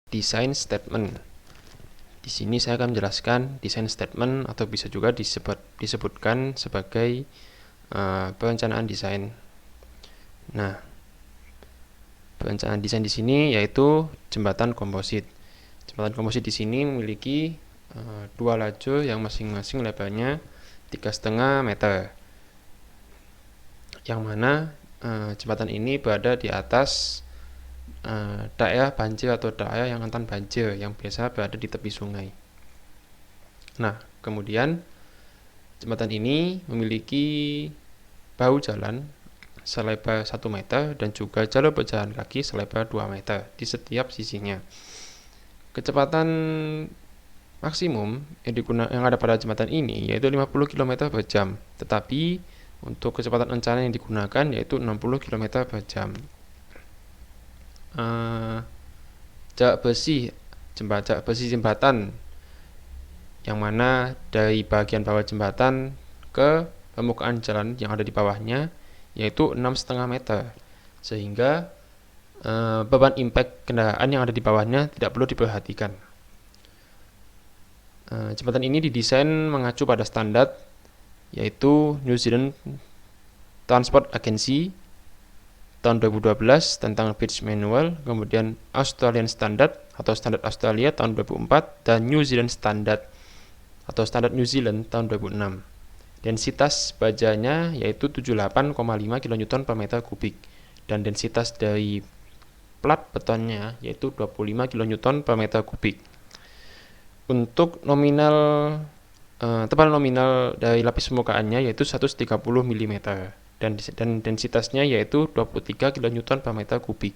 design statement. Di sini saya akan menjelaskan design statement atau bisa juga disebutkan sebagai perencanaan desain. Nah, perencanaan desain di sini yaitu jembatan komposit. Jembatan komposit di sini memiliki dua lajur yang masing-masing lebarnya 3,5 meter. Yang mana jembatan ini berada di atas daerah banjir atau daerah yang rentan banjir yang biasa berada di tepi sungai. Nah, kemudian jembatan ini memiliki bahu jalan selebar 1 meter dan juga jalur berjalan kaki selebar 2 meter di setiap sisinya. Kecepatan maksimum yang ada pada jembatan ini yaitu 50 km per jam, tetapi untuk kecepatan rencana yang digunakan yaitu 60 km per jam. Jarak besi jembatan yang mana dari bagian bawah jembatan ke permukaan jalan yang ada di bawahnya yaitu 6,5 meter, sehingga beban impact kendaraan yang ada di bawahnya tidak perlu diperhatikan. Jembatan ini didesain mengacu pada standar yaitu New Zealand Transport Agency tahun 2012 tentang Bridge Manual, kemudian Australian Standard atau Standar Australia tahun 2004, dan New Zealand Standard atau Standar New Zealand tahun 2006. Densitas bajanya yaitu 78,5 kN per meter kubik, dan densitas dari plat betonnya yaitu 25 kN per meter kubik. Untuk tebal nominal dari lapis permukaannya yaitu 130 mm dan densitasnya yaitu 23 kN per meter kubik.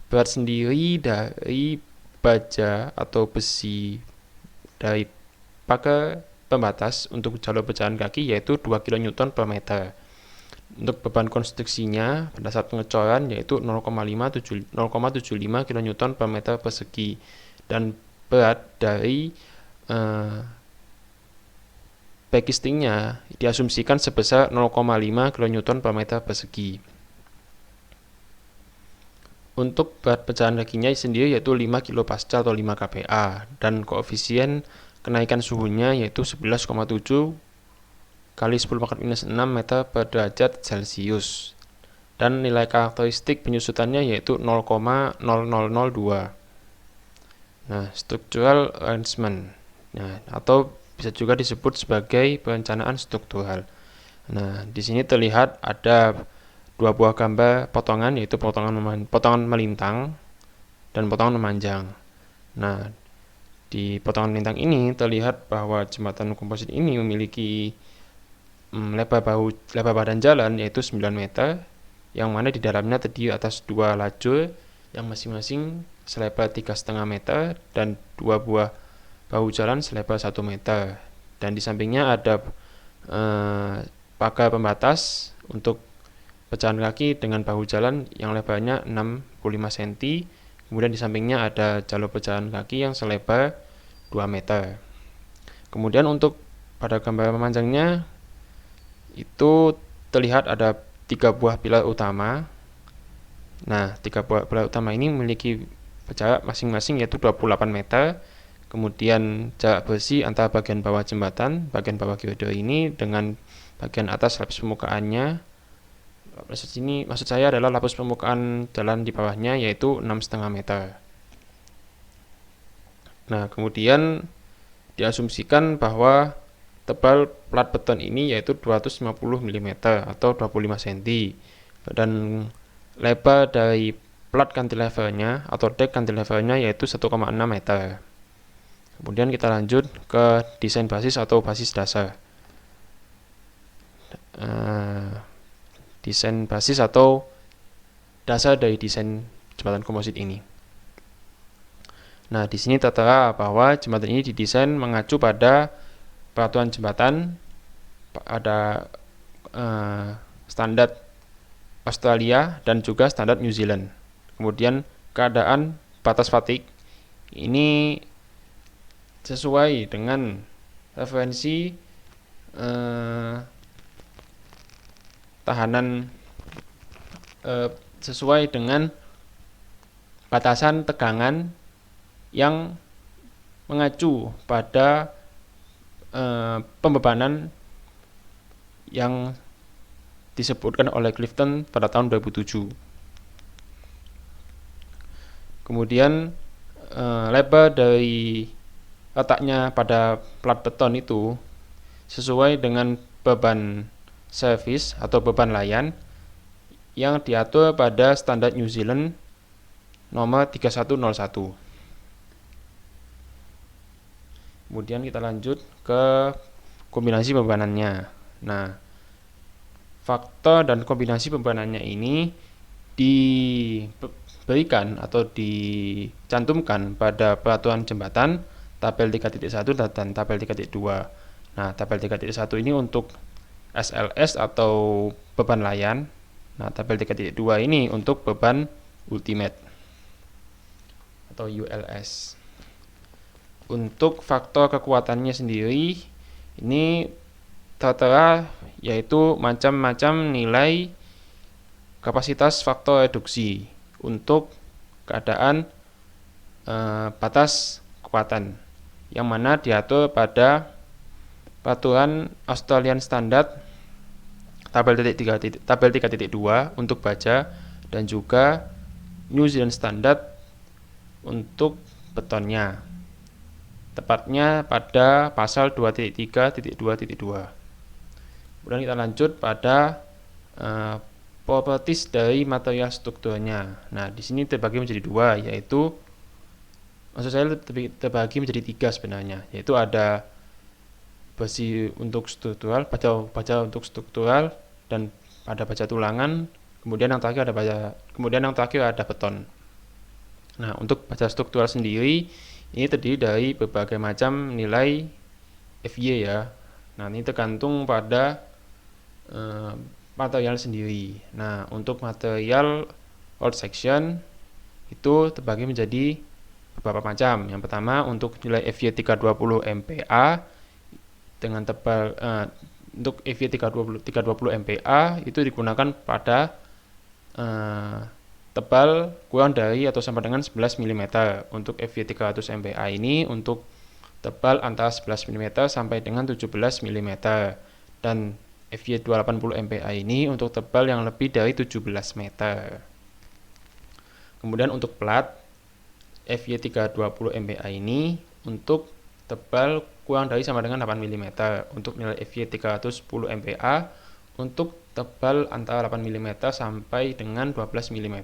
Berat sendiri dari baja atau besi dari pagar pembatas untuk jalur berjalan kaki yaitu 2 kN per meter. Untuk beban konstruksinya pada saat pengecoran yaitu 0,75 kN per meter persegi, dan berat dari backcastingnya diasumsikan sebesar 0,5 kN per meter persegi. Untuk berat pecahan kakinya sendiri yaitu 5 kPa atau 5 kPa, dan koefisien kenaikan suhunya yaitu 11,7 kali 10⁻⁶ meter per derajat Celcius, dan nilai karakteristik penyusutannya yaitu 0,0002. Nah, structural arrangement, atau bisa juga disebut sebagai perencanaan struktural. Nah, di sini terlihat ada dua buah gambar potongan, yaitu potongan melintang dan potongan memanjang. Nah, di potongan melintang ini terlihat bahwa jembatan komposit ini memiliki lebar badan jalan yaitu 9 meter, yang mana di dalamnya terdiri atas dua lajur yang masing-masing selebar 3,5 meter dan dua buah bahu jalan selebar 1 meter, dan di sampingnya ada pagar pembatas untuk pecahan kaki dengan bahu jalan yang lebarnya 65 cm. Kemudian di sampingnya ada jalur pecahan kaki yang selebar 2 meter. Kemudian untuk pada gambar memanjangnya itu terlihat ada 3 buah pilar utama. Nah, 3 buah pilar utama ini memiliki jarak masing-masing yaitu 28 meter. Kemudian jarak bersih antara bagian bawah jembatan, bagian bawah girder ini dengan bagian atas lapis permukaannya. Maksud saya adalah lapis permukaan jalan di bawahnya yaitu 6,5 meter. Nah, kemudian diasumsikan bahwa tebal plat beton ini yaitu 250 mm atau 25 cm, dan lebar dari plat cantilevernya atau deck cantilevernya yaitu 1,6 meter. Kemudian kita lanjut ke desain basis atau basis dasar. Desain basis atau dasar dari desain jembatan komposit ini. Nah, di sini tertera bahwa jembatan ini didesain mengacu pada peraturan jembatan, ada standar Australia dan juga standar New Zealand. Kemudian keadaan batas fatik ini sesuai dengan referensi tahanan sesuai dengan batasan tegangan yang mengacu pada pembebanan yang disebutkan oleh Clifton pada tahun 2007. Kemudian lebar dari letaknya pada plat beton itu sesuai dengan beban service atau beban layan yang diatur pada standar New Zealand nomor 3101. Kemudian kita lanjut ke kombinasi pembebanannya. Nah, faktor dan kombinasi pembebanannya ini diberikan atau dicantumkan pada peraturan jembatan tabel 3.1 dan tabel 3.2. Nah, tabel 3.1 ini untuk SLS atau beban layan. Nah, tabel 3.2 ini untuk beban ultimate atau ULS. Untuk faktor kekuatannya sendiri ini tertera yaitu macam-macam nilai kapasitas faktor reduksi untuk keadaan batas kekuatan yang mana diatur pada peraturan Australian Standard tabel 3.2 untuk baja dan juga New Zealand Standard untuk betonnya, tepatnya pada pasal 2.3.2.2. Kemudian kita lanjut pada properties dari material strukturnya. Nah, di sini terbagi menjadi dua, yaitu maksud saya terbagi menjadi tiga sebenarnya, yaitu ada besi untuk struktural, baja untuk struktural, dan ada baja tulangan. Kemudian yang terakhir ada beton. Nah, untuk baja struktural sendiri ini terdiri dari berbagai macam nilai FY ya. Nah, ini tergantung pada material sendiri. Nah, untuk material old section itu terbagi menjadi beberapa macam. Yang pertama untuk nilai FY 320 MPa dengan tebal untuk FY 320 MPa itu digunakan pada tebal kurang dari atau sama dengan 11 mm. Untuk FY 300 MPa ini untuk tebal antara 11 mm sampai dengan 17 mm. Dan FY 280 MPa ini untuk tebal yang lebih dari 17 meter. Kemudian untuk plat FY 320 MPa ini untuk tebal kurang dari sama dengan 8 mm. Untuk nilai FY 310 MPa untuk tebal antara 8 mm sampai dengan 12 mm.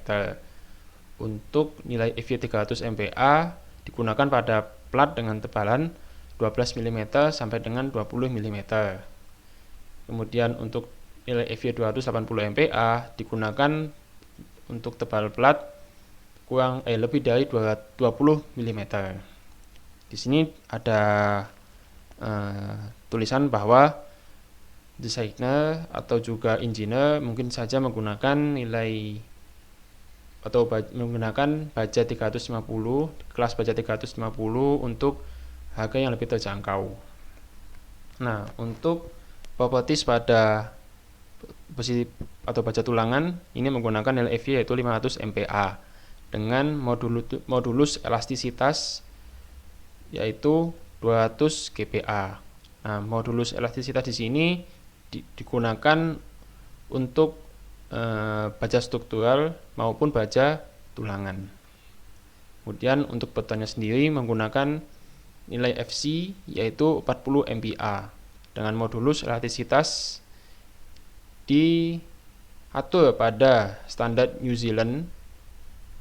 Untuk nilai FY 300 MPa digunakan pada plat dengan tebalan 12 mm sampai dengan 20 mm. Kemudian untuk nilai FY 280 MPa digunakan untuk tebal plat lebih dari 20 mm. Di sini ada tulisan bahwa desainer atau juga engineer mungkin saja menggunakan nilai atau menggunakan baja 350, kelas baja 350 untuk harga yang lebih terjangkau. Nah, untuk properties pada besi atau baja tulangan ini menggunakan nilai FY yaitu 500 MPa dengan modulus elastisitas yaitu 200 GPa. Nah, modulus elastisitas di sini digunakan untuk baja struktural maupun baja tulangan. Kemudian untuk betonnya sendiri menggunakan nilai FC yaitu 40 MPa dengan modulus elastisitas diatur pada standar New Zealand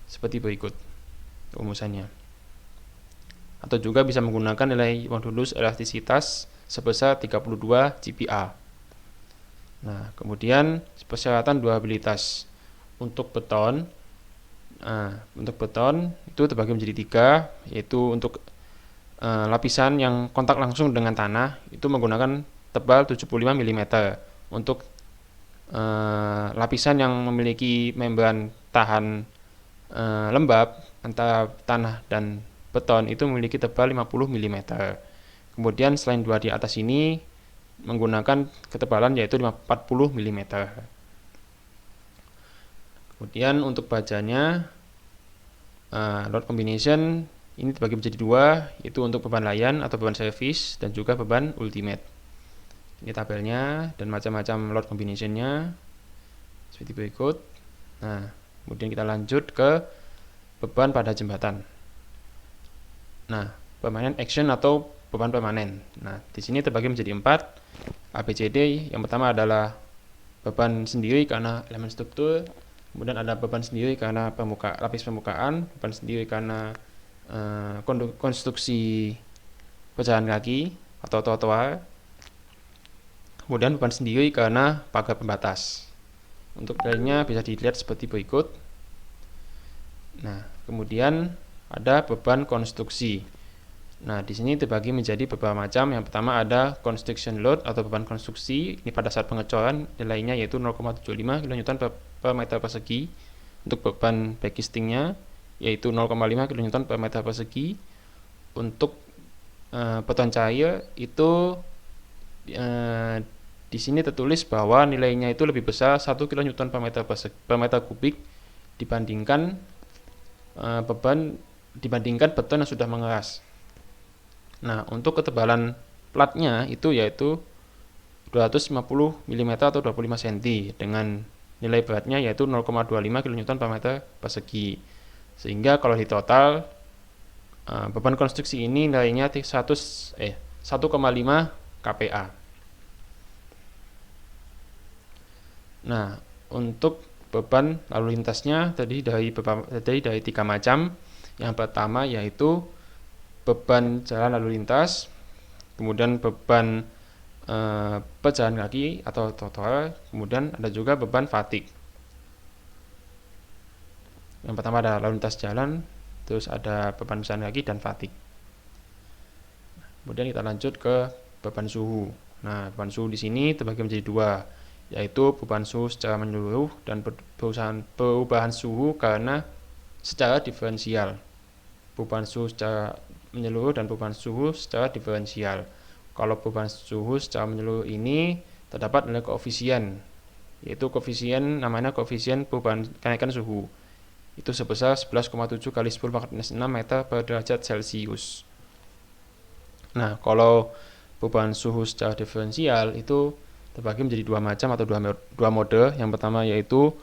seperti berikut rumusannya. Atau juga bisa menggunakan nilai modulus elastisitas sebesar 32 GPa. Nah, kemudian persyaratan durabilitas untuk beton. Nah, untuk beton itu terbagi menjadi tiga, yaitu untuk lapisan yang kontak langsung dengan tanah itu menggunakan tebal 75 mm. Untuk lapisan yang memiliki membran tahan lembab antara tanah dan beton itu memiliki tebal 50 mm. Kemudian selain dua di atas ini menggunakan ketebalan yaitu 40 mm. Kemudian untuk bajanya load combination ini dibagi menjadi dua, yaitu untuk beban layan atau beban servis dan juga beban ultimate. Ini tabelnya dan macam-macam load combinationnya seperti berikut. Nah, kemudian kita lanjut ke beban pada jembatan. Nah, permanent action atau beban permanen. Nah, di sini terbagi menjadi 4 ABCD. Yang pertama adalah beban sendiri karena elemen struktur, kemudian ada beban sendiri karena lapis permukaan, beban sendiri karena konstruksi pejalan kaki atau trotoar, kemudian beban sendiri karena pagar pembatas. Untuk lainnya bisa dilihat seperti berikut. Nah, kemudian ada beban konstruksi. Nah, di sini terbagi menjadi beberapa macam. Yang pertama ada construction load atau beban konstruksi. Ini pada saat pengecoran nilainya yaitu 0,75 kN per meter persegi. Untuk beban backcastingnya yaitu 0,5 kN per meter persegi. Untuk beton cair itu di sini tertulis bahwa nilainya itu lebih besar 1 kN per meter kubik dibandingkan beton yang sudah mengeras. Nah, untuk ketebalan platnya itu yaitu 250 mm atau 25 cm dengan nilai beratnya yaitu 0,25 kN per meter persegi. Sehingga kalau di total beban konstruksi ini nilainya 1,5 kPa. Nah, untuk beban lalu lintasnya tadi dari 3 macam. Yang pertama yaitu beban jalan lalu lintas, kemudian beban pejalan kaki atau trotoar, kemudian ada juga beban fatigue. Yang pertama ada lalu lintas jalan, terus ada beban pejalan kaki dan fatigue. Kemudian kita lanjut ke beban suhu. Nah, beban suhu di sini terbagi menjadi dua, yaitu beban suhu secara menyeluruh dan perubahan suhu karena secara diferensial. Perubahan suhu secara menyeluruh dan perubahan suhu secara diferensial. Kalau perubahan suhu secara menyeluruh ini terdapat nilai koefisien, yaitu koefisien namanya koefisien perubahan kenaikan suhu. Itu sebesar 11,7 kali 10⁻⁶ meter per derajat Celcius. Nah, kalau perubahan suhu secara diferensial itu terbagi menjadi dua macam atau dua mode. Yang pertama yaitu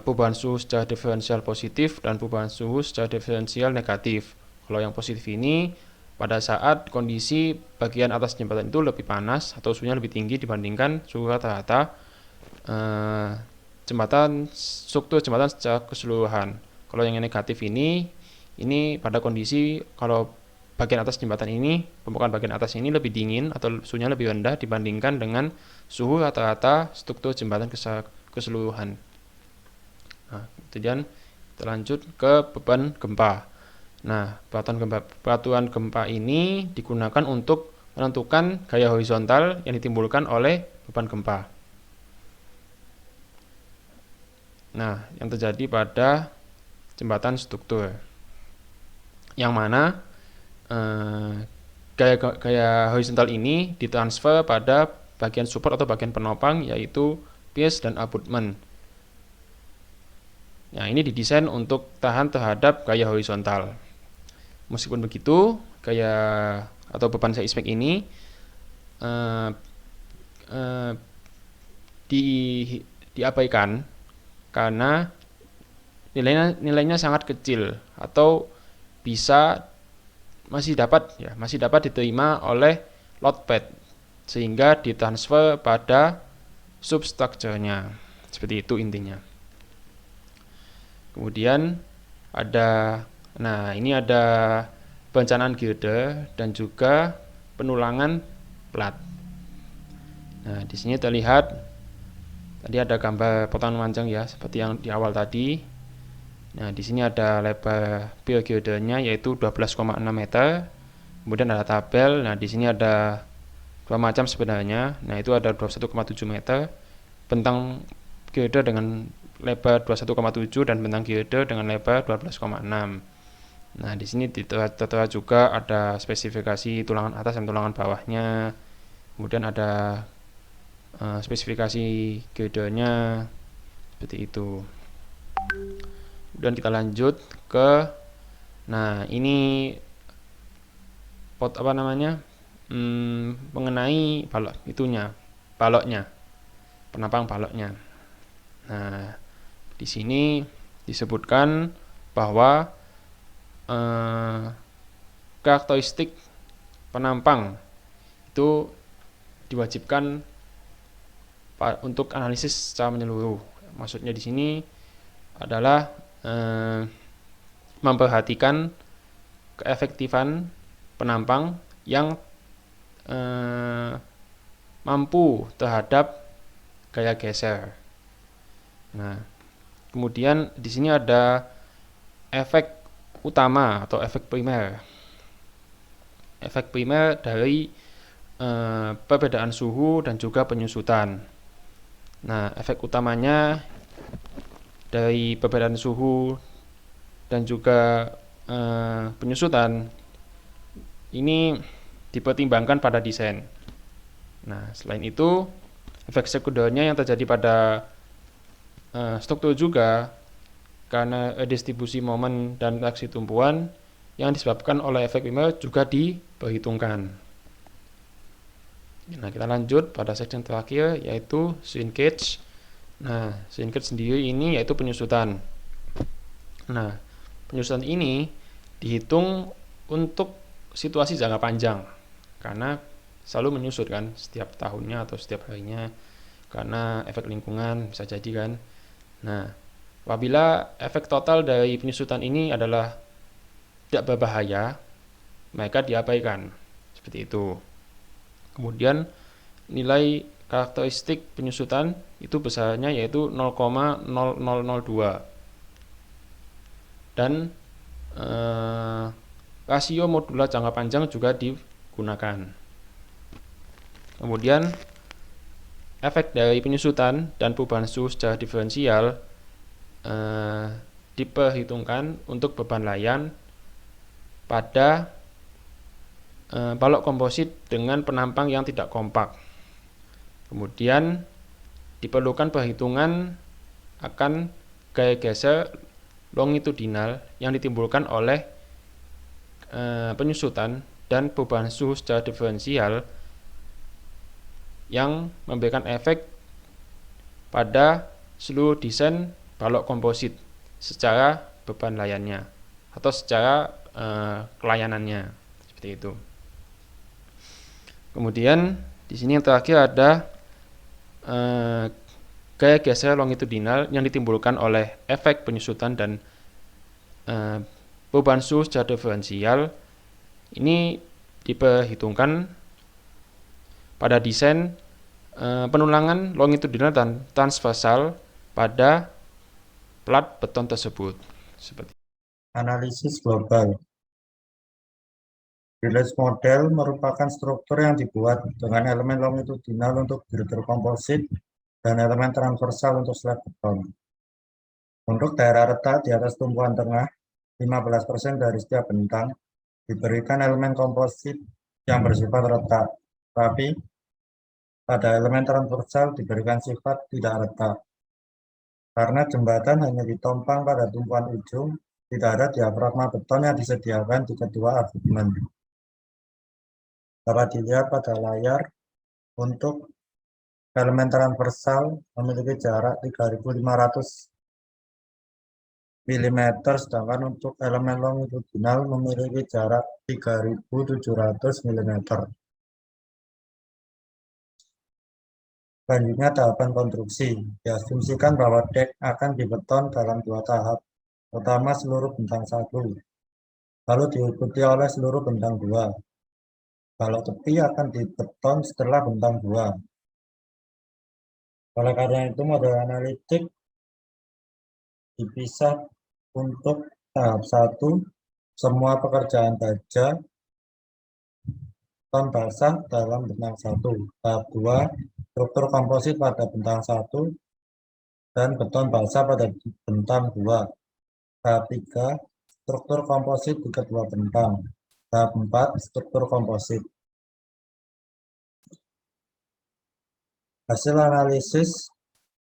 perubahan suhu secara diferensial positif dan perubahan suhu secara diferensial negatif. Kalau yang positif ini pada saat kondisi bagian atas jembatan itu lebih panas atau suhunya lebih tinggi dibandingkan suhu rata-rata struktur jembatan secara keseluruhan. Kalau yang negatif ini pada kondisi kalau bagian atas jembatan ini, permukaan bagian atas ini lebih dingin atau suhunya lebih rendah dibandingkan dengan suhu rata-rata struktur jembatan keseluruhan. Nah, kemudian kita lanjut ke beban gempa. Nah, peraturan gempa ini digunakan untuk menentukan gaya horizontal yang ditimbulkan oleh beban gempa. Nah, yang terjadi pada jembatan struktur, yang mana gaya horizontal ini ditransfer pada bagian support atau bagian penopang yaitu piers dan abutment. Nah, ini didesain untuk tahan terhadap gaya horizontal. Meskipun begitu, gaya atau beban seismik ini diabaikan karena nilainya sangat kecil atau masih dapat diterima oleh load pad sehingga ditransfer pada substrukturnya. Seperti itu intinya. Kemudian ini ada perencanaan girder dan juga penulangan plat. Nah, di sini terlihat tadi ada gambar potongan panjang ya, seperti yang di awal tadi. Nah, di sini ada lebar pier girdernya yaitu 12,6 meter. Kemudian ada tabel. Nah, di sini ada dua macam sebenarnya. Nah, itu ada 21,7 meter bentang girder dengan lebar 21,7 dan bentang girder dengan lebar 12,6. Nah, di sini tertera juga ada spesifikasi tulangan atas dan tulangan bawahnya. Kemudian ada spesifikasi girdernya seperti itu. Kemudian kita lanjut ke Nah, ini mengenai baloknya, penampang baloknya. Nah, di sini disebutkan bahwa karakteristik penampang itu diwajibkan untuk analisis secara menyeluruh. Maksudnya di sini adalah memperhatikan keefektifan penampang yang mampu terhadap gaya geser. Nah, kemudian di sini ada efek utama atau efek primer. Efek primer dari perbedaan suhu dan juga penyusutan. Nah, efek utamanya dari perbedaan suhu dan juga penyusutan ini dipertimbangkan pada desain. Nah, selain itu, efek sekundernya yang terjadi pada struktur juga karena distribusi momen dan reaksi tumpuan yang disebabkan oleh efek primer juga diperhitungkan. Nah, kita lanjut pada section terakhir yaitu shrinkage. Nah, shrinkage sendiri ini yaitu penyusutan. Nah, penyusutan ini dihitung untuk situasi jangka panjang karena selalu menyusut kan setiap tahunnya atau setiap harinya karena efek lingkungan bisa jadi kan. Nah, apabila efek total dari penyusutan ini adalah tidak berbahaya, maka diabaikan seperti itu. Kemudian nilai karakteristik penyusutan itu besarnya yaitu 0,0002 dan rasio modular jangka panjang juga digunakan. Kemudian efek dari penyusutan dan perubahan suhu secara diferensial diperhitungkan untuk beban layan pada balok komposit dengan penampang yang tidak kompak. Kemudian diperlukan perhitungan akan gaya geser longitudinal yang ditimbulkan oleh penyusutan dan perubahan suhu secara diferensial yang memberikan efek pada seluruh desain balok komposit secara beban layannya atau secara kelayanannya seperti itu. Kemudian di sini yang terakhir ada gaya geser longitudinal yang ditimbulkan oleh efek penyusutan dan perubahan suhu secara diferensial. Ini diperhitungkan pada desain penulangan longitudinal dan transversal pada plat beton tersebut. Seperti analisis global. Village model merupakan struktur yang dibuat dengan elemen longitudinal untuk girder komposit dan elemen transversal untuk slab beton. Untuk daerah retak di atas tumpuan tengah, 15% dari setiap bentang diberikan elemen komposit yang bersifat retak, tapi pada elemen transversal diberikan sifat tidak retak. Karena jembatan hanya ditompang pada tumpuan ujung, tidak ada diafragma beton yang disediakan di kedua abutmen. Dapat dilihat pada layar untuk elemen transversal memiliki jarak 3.500 mm, sedangkan untuk elemen longitudinal memiliki jarak 3.700 mm. Selanjutnya tahapan konstruksi. Diasumsikan bahwa dek akan dibeton dalam 2 tahap. Pertama seluruh bentang 1, lalu diikuti oleh seluruh bentang 2. Balok tepi akan dibeton setelah bentang 2. Oleh karena itu model analitik dipisah untuk tahap 1, semua pekerjaan baja beton basah dalam bentang 1. Tahap 2, struktur komposit pada bentang 1 dan beton basah pada bentang 2. Tahap 3, struktur komposit di kedua bentang. Tahap 4, struktur komposit. Hasil analisis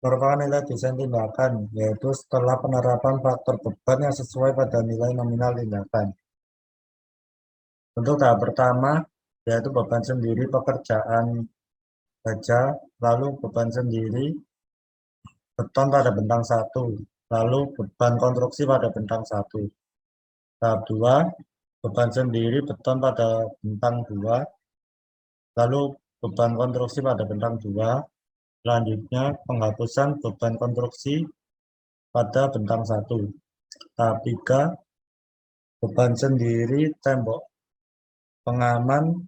merupakan nilai desain tindakan, yaitu setelah penerapan faktor beban yang sesuai pada nilai nominal tindakan. Untuk tahap pertama, yaitu beban sendiri pekerjaan baja, lalu beban sendiri beton pada bentang 1, lalu beban konstruksi pada bentang 1. Tahap 2, beban sendiri beton pada bentang 2, lalu beban konstruksi pada bentang 2. Selanjutnya, penghapusan beban konstruksi pada bentang 1. Tahap 3, beban sendiri tembok pengaman,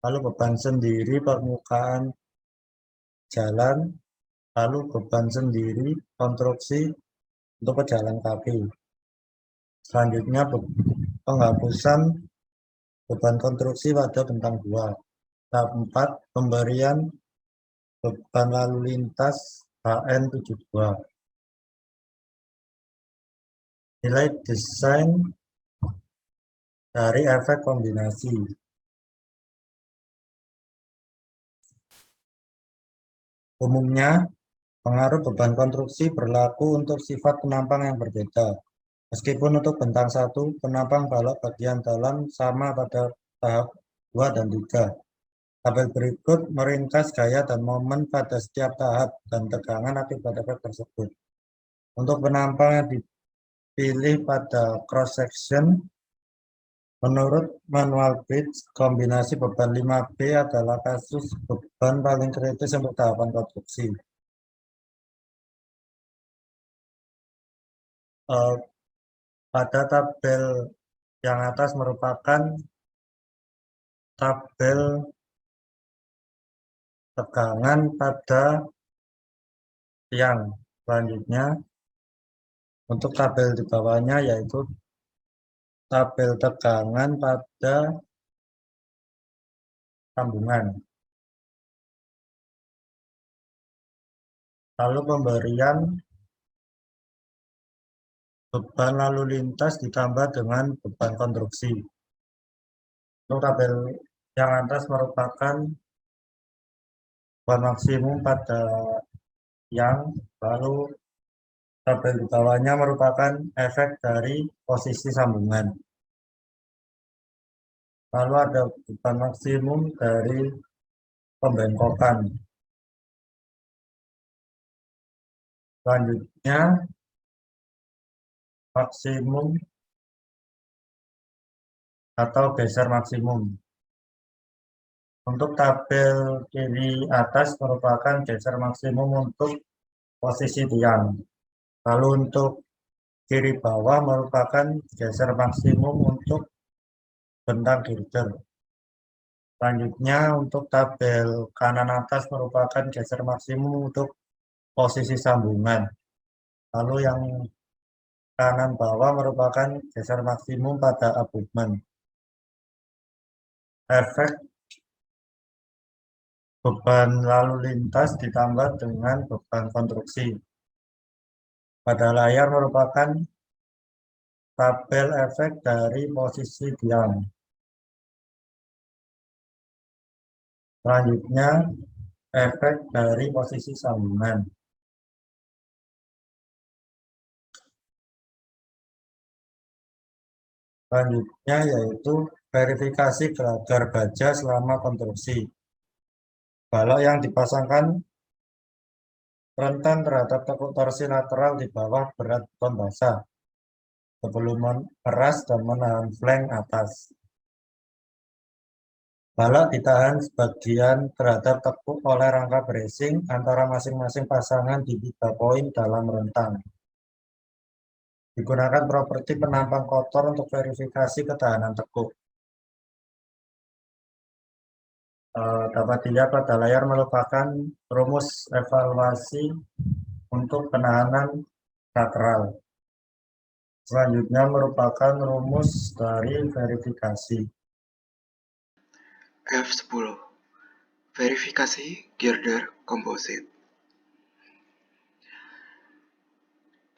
lalu beban sendiri permukaan jalan, lalu beban sendiri konstruksi untuk pejalan kaki. Selanjutnya, penghapusan beban konstruksi pada bentang 2. Tahap 4, pemberian beban lalu lintas HN72. Nilai desain dari efek kombinasi. Umumnya, pengaruh beban konstruksi berlaku untuk sifat penampang yang berbeda. Meskipun untuk bentang 1, penampang balok bagian dalam sama pada tahap 2 dan 3. Tabel berikut meringkas gaya dan momen pada setiap tahap dan tegangan akibat efek tersebut. Untuk penampang yang dipilih pada cross-section, menurut manual Pitts, kombinasi beban 5B adalah kasus beban paling kritis untuk tahapan konstruksi. Pada tabel yang atas merupakan tabel tegangan pada tiang. Selanjutnya, untuk tabel di bawahnya yaitu tabel tegangan pada sambungan. Lalu pemberian beban lalu lintas ditambah dengan beban konstruksi. Untuk tabel yang atas merupakan beban maksimum pada tiang, lalu tabel di bawahnya merupakan efek dari posisi sambungan. Lalu ada beban maksimum dari pembengkokan. Selanjutnya, maksimum atau geser maksimum. Untuk tabel kiri atas merupakan geser maksimum untuk posisi tiang. Lalu untuk kiri bawah merupakan geser maksimum untuk bentang girder. Selanjutnya untuk tabel kanan atas merupakan geser maksimum untuk posisi sambungan. Lalu yang kanan bawah merupakan geser maksimum pada abutment. Efek beban lalu lintas ditambah dengan beban konstruksi. Pada layar merupakan tabel efek dari posisi tiang. Selanjutnya, efek dari posisi sambungan. Selanjutnya yaitu verifikasi gelagar baja selama konstruksi. Balok yang dipasangkan rentan terhadap tekuk torsi lateral di bawah berat beton basah sebelum memeras dan menahan flank atas. Balok ditahan sebagian terhadap tekuk oleh rangka bracing antara masing-masing pasangan di 3 poin dalam rentang. Digunakan properti penampang kotor untuk verifikasi ketahanan tekuk. Dapat dilihat pada layar merupakan rumus evaluasi untuk penahanan lateral. Selanjutnya merupakan rumus dari verifikasi. F10. Verifikasi girder komposit.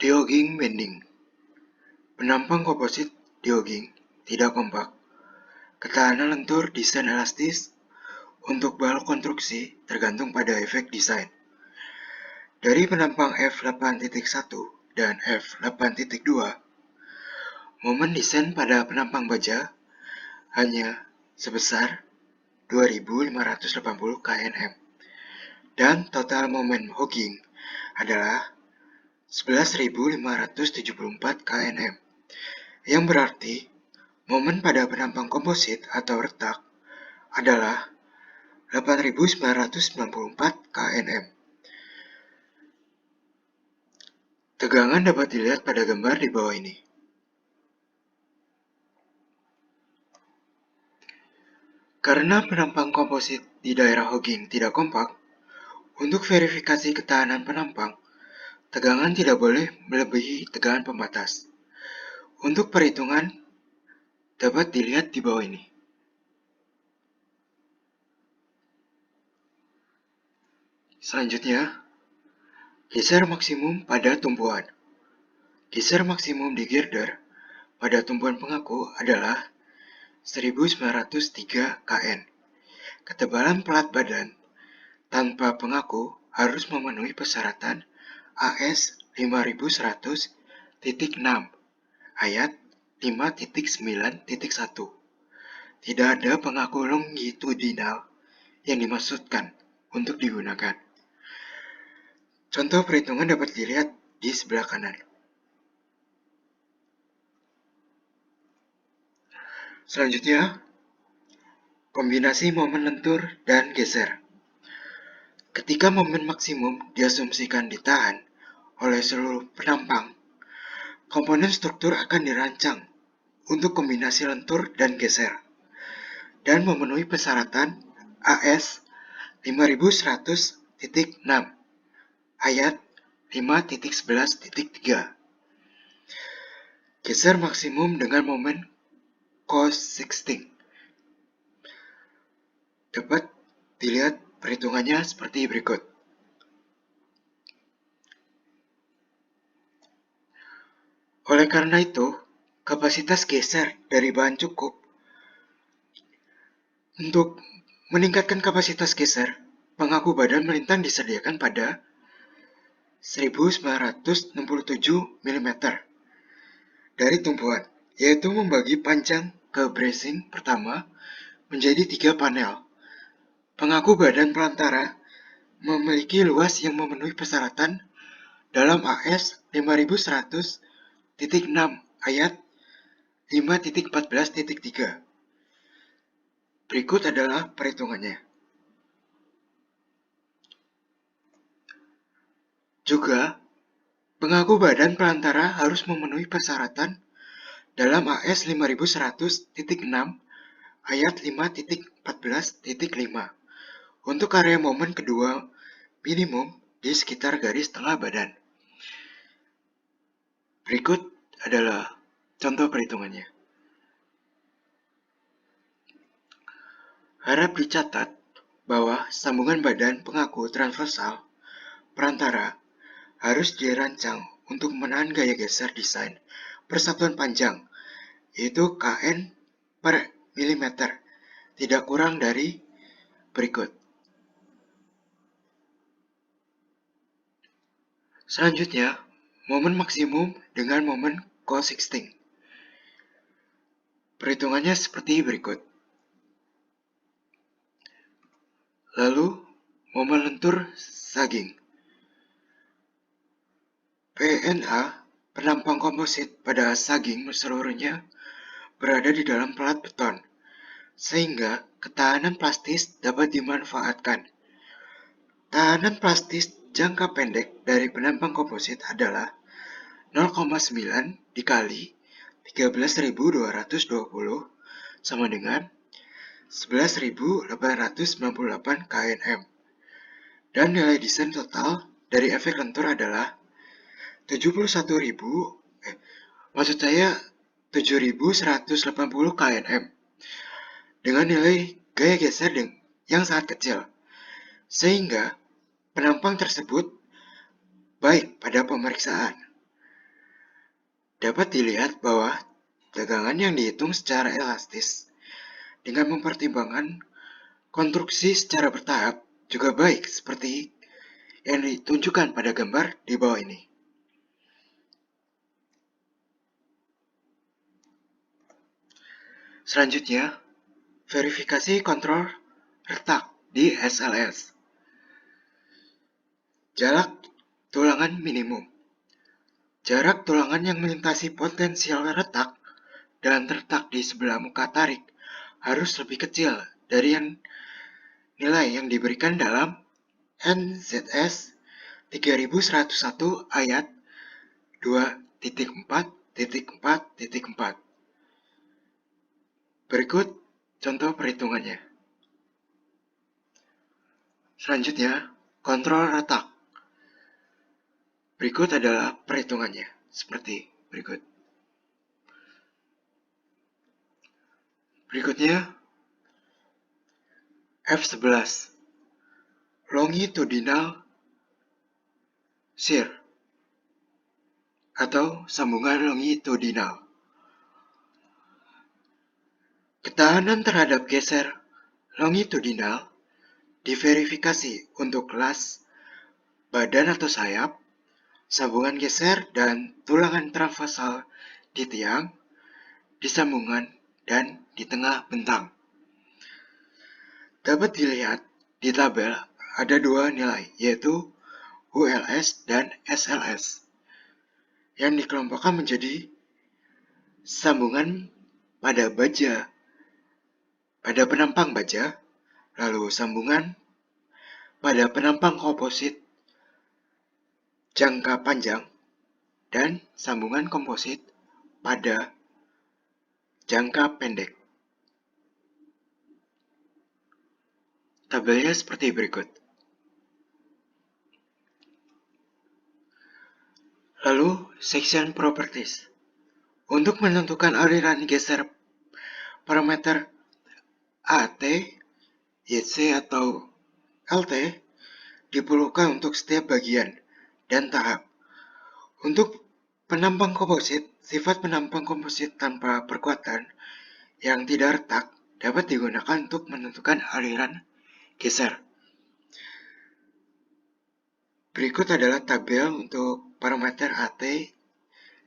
Dioging bending. Penampang komposit dioging tidak kompak. Ketahanan lentur desain elastis untuk balok konstruksi tergantung pada efek desain. Dari penampang F8.1 dan F8.2, momen desain pada penampang baja hanya sebesar 2.580 kNm dan total momen hogging adalah 11.574 kNm, yang berarti momen pada penampang komposit atau retak adalah 8.994 kNm. Tegangan dapat dilihat pada gambar di bawah ini. Karena penampang komposit di daerah hogging tidak kompak, untuk verifikasi ketahanan penampang, tegangan tidak boleh melebihi tegangan pembatas. Untuk perhitungan dapat dilihat di bawah ini. Selanjutnya, geser maksimum pada tumpuan. Geser maksimum di girder pada tumpuan pengaku adalah 1903 kN. Ketebalan pelat badan tanpa pengaku harus memenuhi persyaratan AS 5100.6 ayat 5.9.1. Tidak ada pengaku longitudinal yang dimaksudkan untuk digunakan. Contoh perhitungan dapat dilihat di sebelah kanan. Selanjutnya, kombinasi momen lentur dan geser. Ketika momen maksimum diasumsikan ditahan oleh seluruh penampang, komponen struktur akan dirancang untuk kombinasi lentur dan geser dan memenuhi persyaratan AS 5100.6 ayat 5.11.3. Geser maksimum dengan momen cos-16. Dapat dilihat perhitungannya seperti berikut. Oleh karena itu, kapasitas geser dari bahan cukup. Untuk meningkatkan kapasitas geser, pengaku badan melintang disediakan pada 1967 mm dari tumpuan, yaitu membagi panjang ke bracing pertama menjadi 3 panel. Pengaku badan pelantara memiliki luas yang memenuhi persyaratan dalam AS 5100.6 ayat 5.14.3. Berikut adalah perhitungannya. Juga, pengaku badan pelantara harus memenuhi persyaratan dalam AS 5100.6 ayat 5.14.5 untuk area momen kedua minimum di sekitar garis tengah badan. Berikut adalah contoh perhitungannya. Harap dicatat bahwa sambungan badan pengaku transversal perantara harus dirancang untuk menahan gaya geser desain persatuan panjang, yaitu Kn per milimeter, tidak kurang dari berikut. Selanjutnya, momen maksimum dengan momen cos-16. Perhitungannya seperti berikut. Lalu, momen lentur sagging. PNA, penampang komposit pada sagging seluruhnya berada di dalam pelat beton, sehingga ketahanan plastis dapat dimanfaatkan. Tahanan plastis jangka pendek dari penampang komposit adalah 0,9 dikali 13.220 sama dengan 11.898 kNm. Dan nilai desain total dari efek lentur adalah 7.180 kNm dengan nilai gaya geser yang sangat kecil, sehingga penampang tersebut baik pada pemeriksaan. Dapat dilihat bahwa tegangan yang dihitung secara elastis dengan mempertimbangkan konstruksi secara bertahap juga baik seperti yang ditunjukkan pada gambar di bawah ini. Selanjutnya, verifikasi kontrol retak di SLS. Jarak tulangan minimum. Jarak tulangan yang melintasi potensial retak dan terletak di sebelah muka tarik harus lebih kecil dari nilai yang diberikan dalam NZS 3101 ayat 2.4.4.4. Berikut contoh perhitungannya. Selanjutnya, kontrol retak. Berikut adalah perhitungannya, seperti berikut. Berikutnya, F11, longitudinal shear, atau sambungan longitudinal. Ketahanan terhadap geser longitudinal diverifikasi untuk kelas badan atau sayap, sambungan geser dan tulangan transversal di tiang, di sambungan, dan di tengah bentang. Dapat dilihat di tabel ada dua nilai, yaitu ULS dan SLS, yang dikelompokkan menjadi sambungan pada baja, pada penampang baja, lalu sambungan pada penampang komposit jangka panjang, dan sambungan komposit pada jangka pendek. Tabelnya seperti berikut. Lalu, section properties. Untuk menentukan aliran geser parameter AT, YC atau LT diperlukan untuk setiap bagian dan tahap. Untuk penampang komposit, sifat penampang komposit tanpa perkuatan yang tidak retak dapat digunakan untuk menentukan aliran geser. Berikut adalah tabel untuk parameter AT,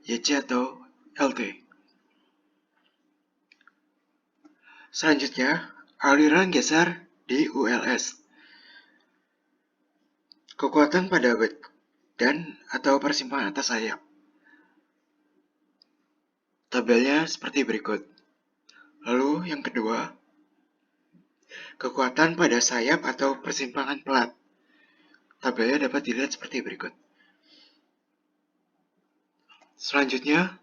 YC atau LT. Selanjutnya, aliran geser di ULS. Kekuatan pada dan atau persimpangan atas sayap. Tabelnya seperti berikut. Lalu yang kedua, kekuatan pada sayap atau persimpangan pelat. Tabelnya dapat dilihat seperti berikut. Selanjutnya,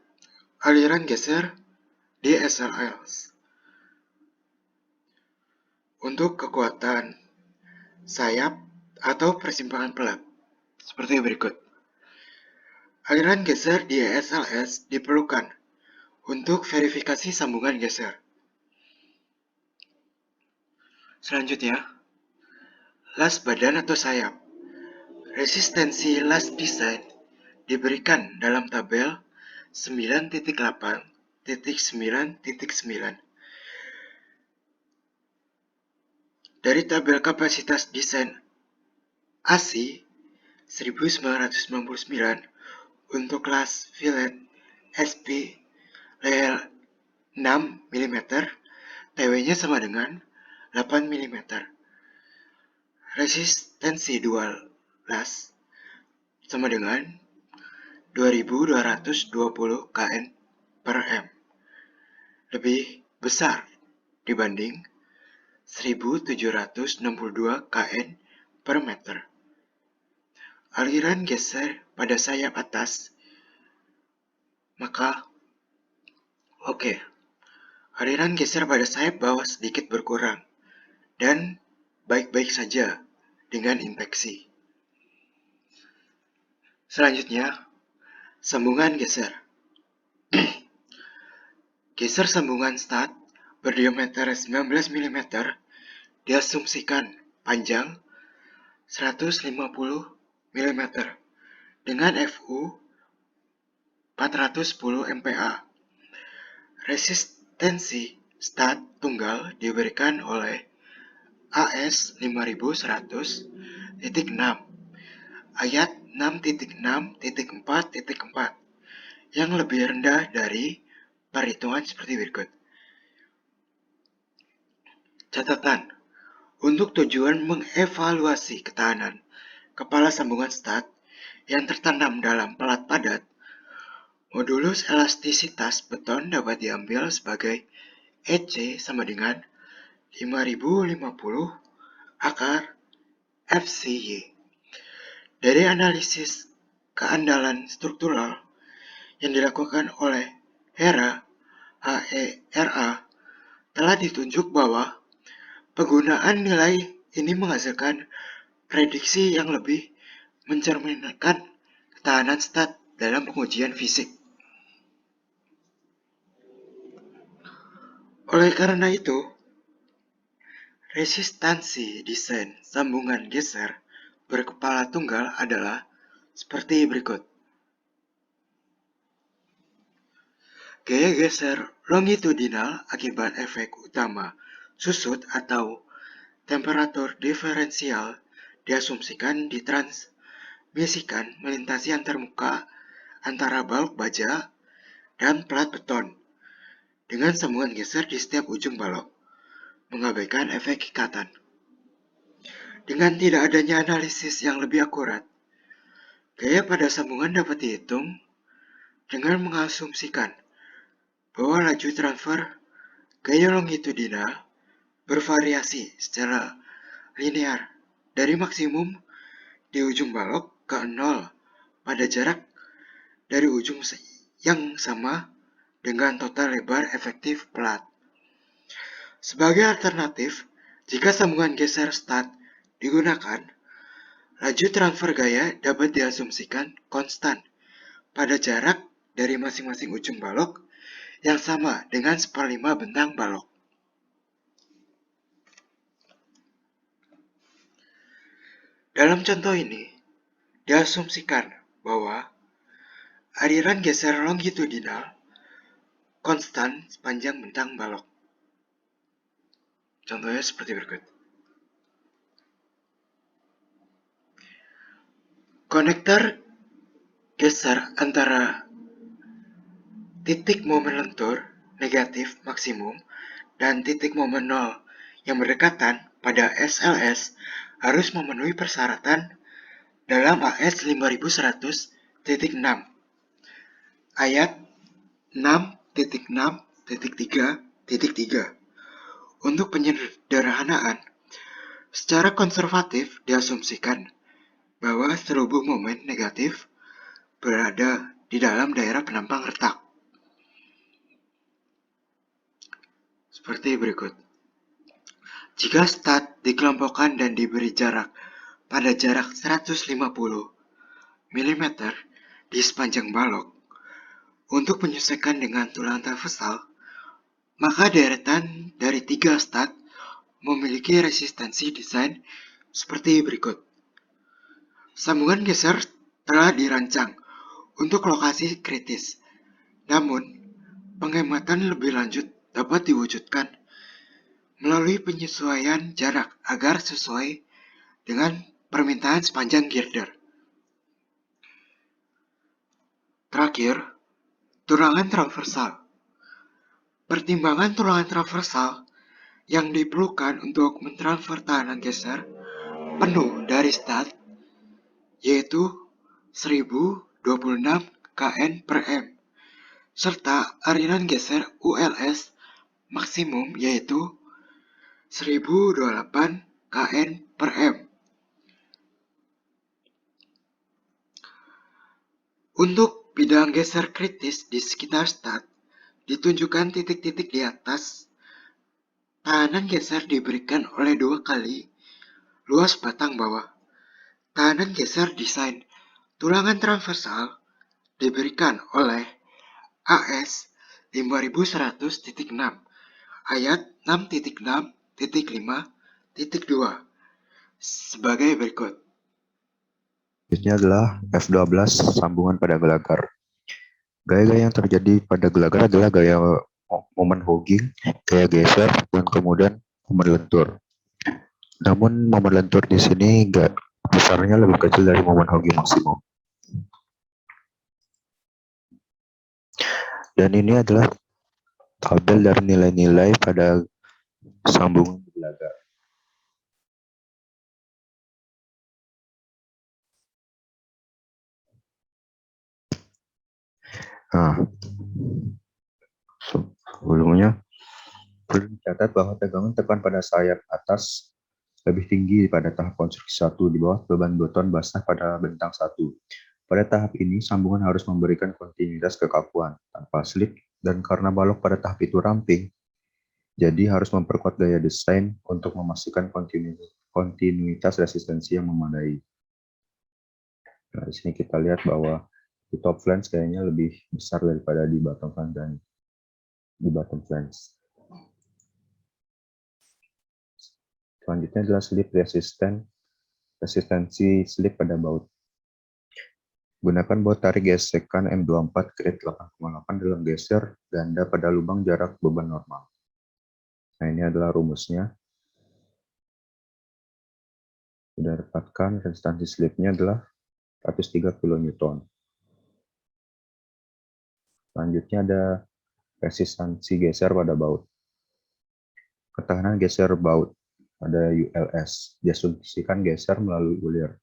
aliran geser di SLS. Untuk kekuatan sayap atau persimpangan pelat, seperti berikut. Aliran geser di SLS diperlukan untuk verifikasi sambungan geser. Selanjutnya, las badan atau sayap. Resistensi las desain diberikan dalam tabel 9.8.9.9. Dari tabel kapasitas desain AC 1999 untuk kelas fillet SP layer 6 mm, TW-nya sama dengan 8 mm. Resistensi dual las sama dengan 2220 kN per M, lebih besar dibanding 1762 kN per meter. Aliran geser pada sayap atas, maka aliran geser pada sayap bawah sedikit berkurang dan baik-baik saja dengan infeksi. Selanjutnya, sambungan geser. Geser sambungan stat berdiameter 19 mm diasumsikan panjang 150 mm dengan FU 410 MPa. Resistensi stat tunggal diberikan oleh AS 5100.6 ayat 6.6.4.4 yang lebih rendah dari perhitungan seperti berikut. Catatan, untuk tujuan mengevaluasi ketahanan kepala sambungan stat yang tertanam dalam pelat padat, modulus elastisitas beton dapat diambil sebagai EC sama dengan 5050 akar FCY. Dari analisis keandalan struktural yang dilakukan oleh HERA telah ditunjuk bahwa penggunaan nilai ini menghasilkan prediksi yang lebih mencerminkan ketahanan stat dalam pengujian fisik. Oleh karena itu, resistansi desain sambungan geser berkepala tunggal adalah seperti berikut. Gaya geser longitudinal akibat efek utama susut atau temperatur diferensial diasumsikan ditransmisikan melintasi antarmuka antara balok baja dan plat beton dengan sambungan geser di setiap ujung balok, mengabaikan efek ikatan. Dengan tidak adanya analisis yang lebih akurat, gaya pada sambungan dapat dihitung dengan mengasumsikan bahwa laju transfer gaya longitudinal bervariasi secara linear dari maksimum di ujung balok ke 0 pada jarak dari ujung yang sama dengan total lebar efektif plat. Sebagai alternatif, jika sambungan geser stat digunakan, laju transfer gaya dapat diasumsikan konstan pada jarak dari masing-masing ujung balok yang sama dengan 1/5 bentang balok. Dalam contoh ini, diasumsikan bahwa aliran geser longitudinal konstan sepanjang bentang balok. Contohnya seperti berikut. Konektor geser antara titik momen lentur negatif maksimum dan titik momen 0 yang berdekatan pada SLS harus memenuhi persyaratan dalam AS 5100.6 ayat 6.6.3.3. Untuk penyederhanaan, secara konservatif diasumsikan bahwa selubung momen negatif berada di dalam daerah penampang retak. Seperti berikut. Jika stat dikelompokkan dan diberi jarak pada jarak 150 mm di sepanjang balok untuk menyesuaikan dengan tulang transversal, maka deretan dari 3 stat memiliki resistansi desain seperti berikut. Sambungan geser telah dirancang untuk lokasi kritis, namun penghematan lebih lanjut dapat diwujudkan melalui penyesuaian jarak agar sesuai dengan permintaan sepanjang girder. Terakhir, tulangan transversal. Pertimbangan tulangan transversal yang diperlukan untuk mentransfer tahanan geser penuh dari stat yaitu 1026 kN per M serta aliran geser ULS maksimum yaitu 1028 kN per M. Untuk bidang geser kritis di sekitar stat, ditunjukkan titik-titik di atas. Tahanan geser diberikan oleh 2 kali luas batang bawah. Tahanan geser desain tulangan transversal diberikan oleh AS 5100.6 ayat 6.6.5.2 sebagai berikut. Jenisnya adalah F12 sambungan pada gelagar. Gaya-gaya yang terjadi pada gelagar adalah gaya momen hogging, gaya geser, dan kemudian momen lentur. Namun momen lentur di sini besarnya lebih kecil dari momen Hooking maksimum. Dan ini adalah tabel dari nilai-nilai pada sambungan gelagar. Nah, sebelumnya perlu dicatat bahwa tegangan tekan pada sayap atas lebih tinggi pada tahap konstruksi 1 di bawah beban beton basah pada bentang 1. Pada tahap ini, sambungan harus memberikan kontinuitas kekakuan tanpa slip, dan karena balok pada tahap itu ramping, jadi harus memperkuat gaya desain untuk memastikan kontinuitas resistensi yang memadai. Nah, di sini kita lihat bahwa di top flange kayaknya lebih besar daripada di bottom flange dan di bottom flange. Selanjutnya adalah slip resistensi slip pada baut. Gunakan baut tarik gesekan M24 grade 8,8 dalam geser ganda pada lubang jarak beban normal. Nah, ini adalah rumusnya. Sudah dapatkan resistansi slipnya adalah 103 kN. Selanjutnya ada resistansi geser pada baut. Ketahanan geser baut pada ULS. Diasumsikan geser melalui ulir.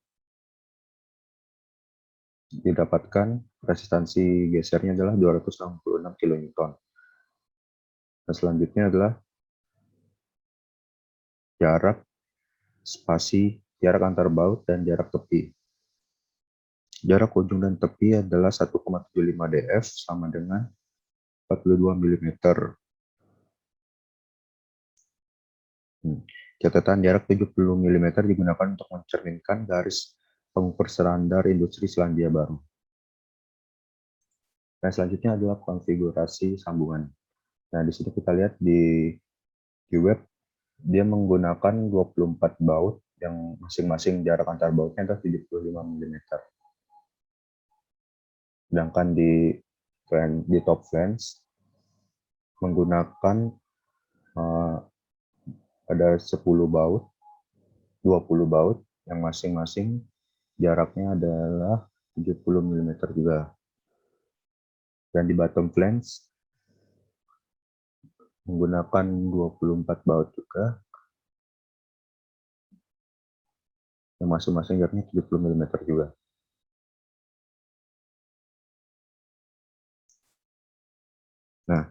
Didapatkan resistansi gesernya adalah 266 kN. Dan selanjutnya adalah jarak, spasi, jarak antar baut, dan jarak tepi. Jarak ujung dan tepi adalah 1,75 df sama dengan 42 mm. Catatan jarak 70 mm digunakan untuk mencerminkan garis pengukur standar industri Selandia Baru. Nah, selanjutnya adalah konfigurasi sambungan. Nah, di sini kita lihat di web, dia menggunakan 24 baut yang masing-masing jarak antar bautnya adalah 75 mm. Sedangkan di top flange menggunakan ada 10 baut, 20 baut yang masing-masing jaraknya adalah 70 mm juga. Dan di bottom flange menggunakan 24 baut juga yang masing-masing jaraknya 70 mm juga. Nah,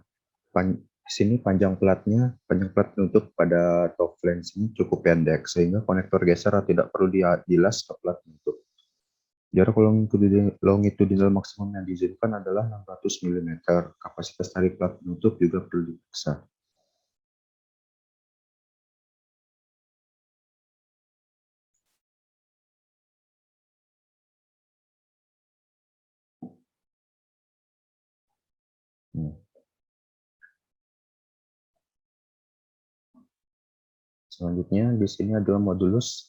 di sini panjang plat penutup pada top flange ini cukup pendek, sehingga konektor geser tidak perlu dilas ke plat penutup. Jarak longitudinal maksimum yang diizinkan adalah 600 mm. Kapasitas tarik plat penutup juga perlu diperiksa. Selanjutnya di sini adalah modulus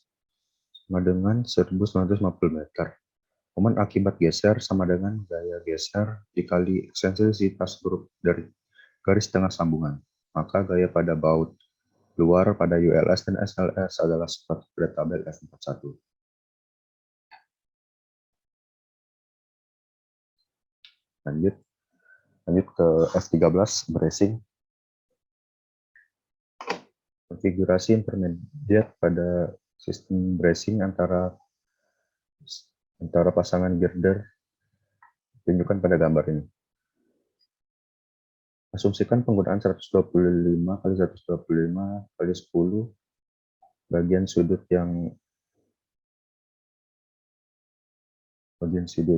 sama dengan 1950 meter. Momen akibat geser sama dengan gaya geser dikali ekstensivitas grup dari garis tengah sambungan. Maka gaya pada baut luar pada ULS dan SLS adalah seperti pada tabel F41. Lanjut ke F13 bracing. Konfigurasi intermediate pada sistem bracing antara pasangan girder ditunjukkan pada gambar ini. Asumsikan penggunaan 125 kali 125 kali 10 bagian sudut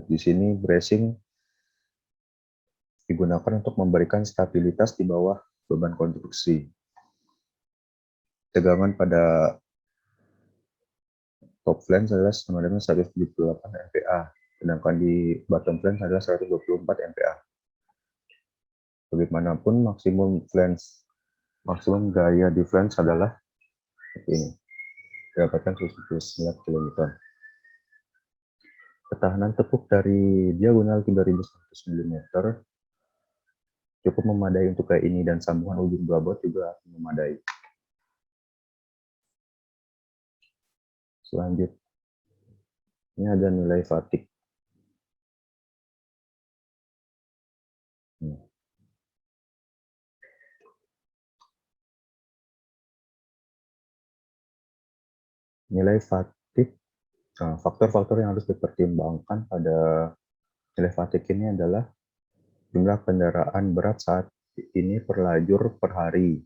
di sini bracing digunakan untuk memberikan stabilitas di bawah beban konstruksi. Tegangan pada top flange adalah sama dengan 178 MPa, sedangkan di bottom flange adalah 124 MPa. Bagaimanapun maksimum gaya di flange adalah ini, didapatkan 79 kN. Ketahanan tepuk dari diagonal 3100 mm cukup memadai untuk gaya ini, dan sambungan ujung dua baut juga memadai. Selanjutnya Ini ada nilai fatigue. Nilai fatigue, faktor-faktor yang harus dipertimbangkan pada nilai fatigue ini adalah jumlah kendaraan berat saat ini per lajur per hari.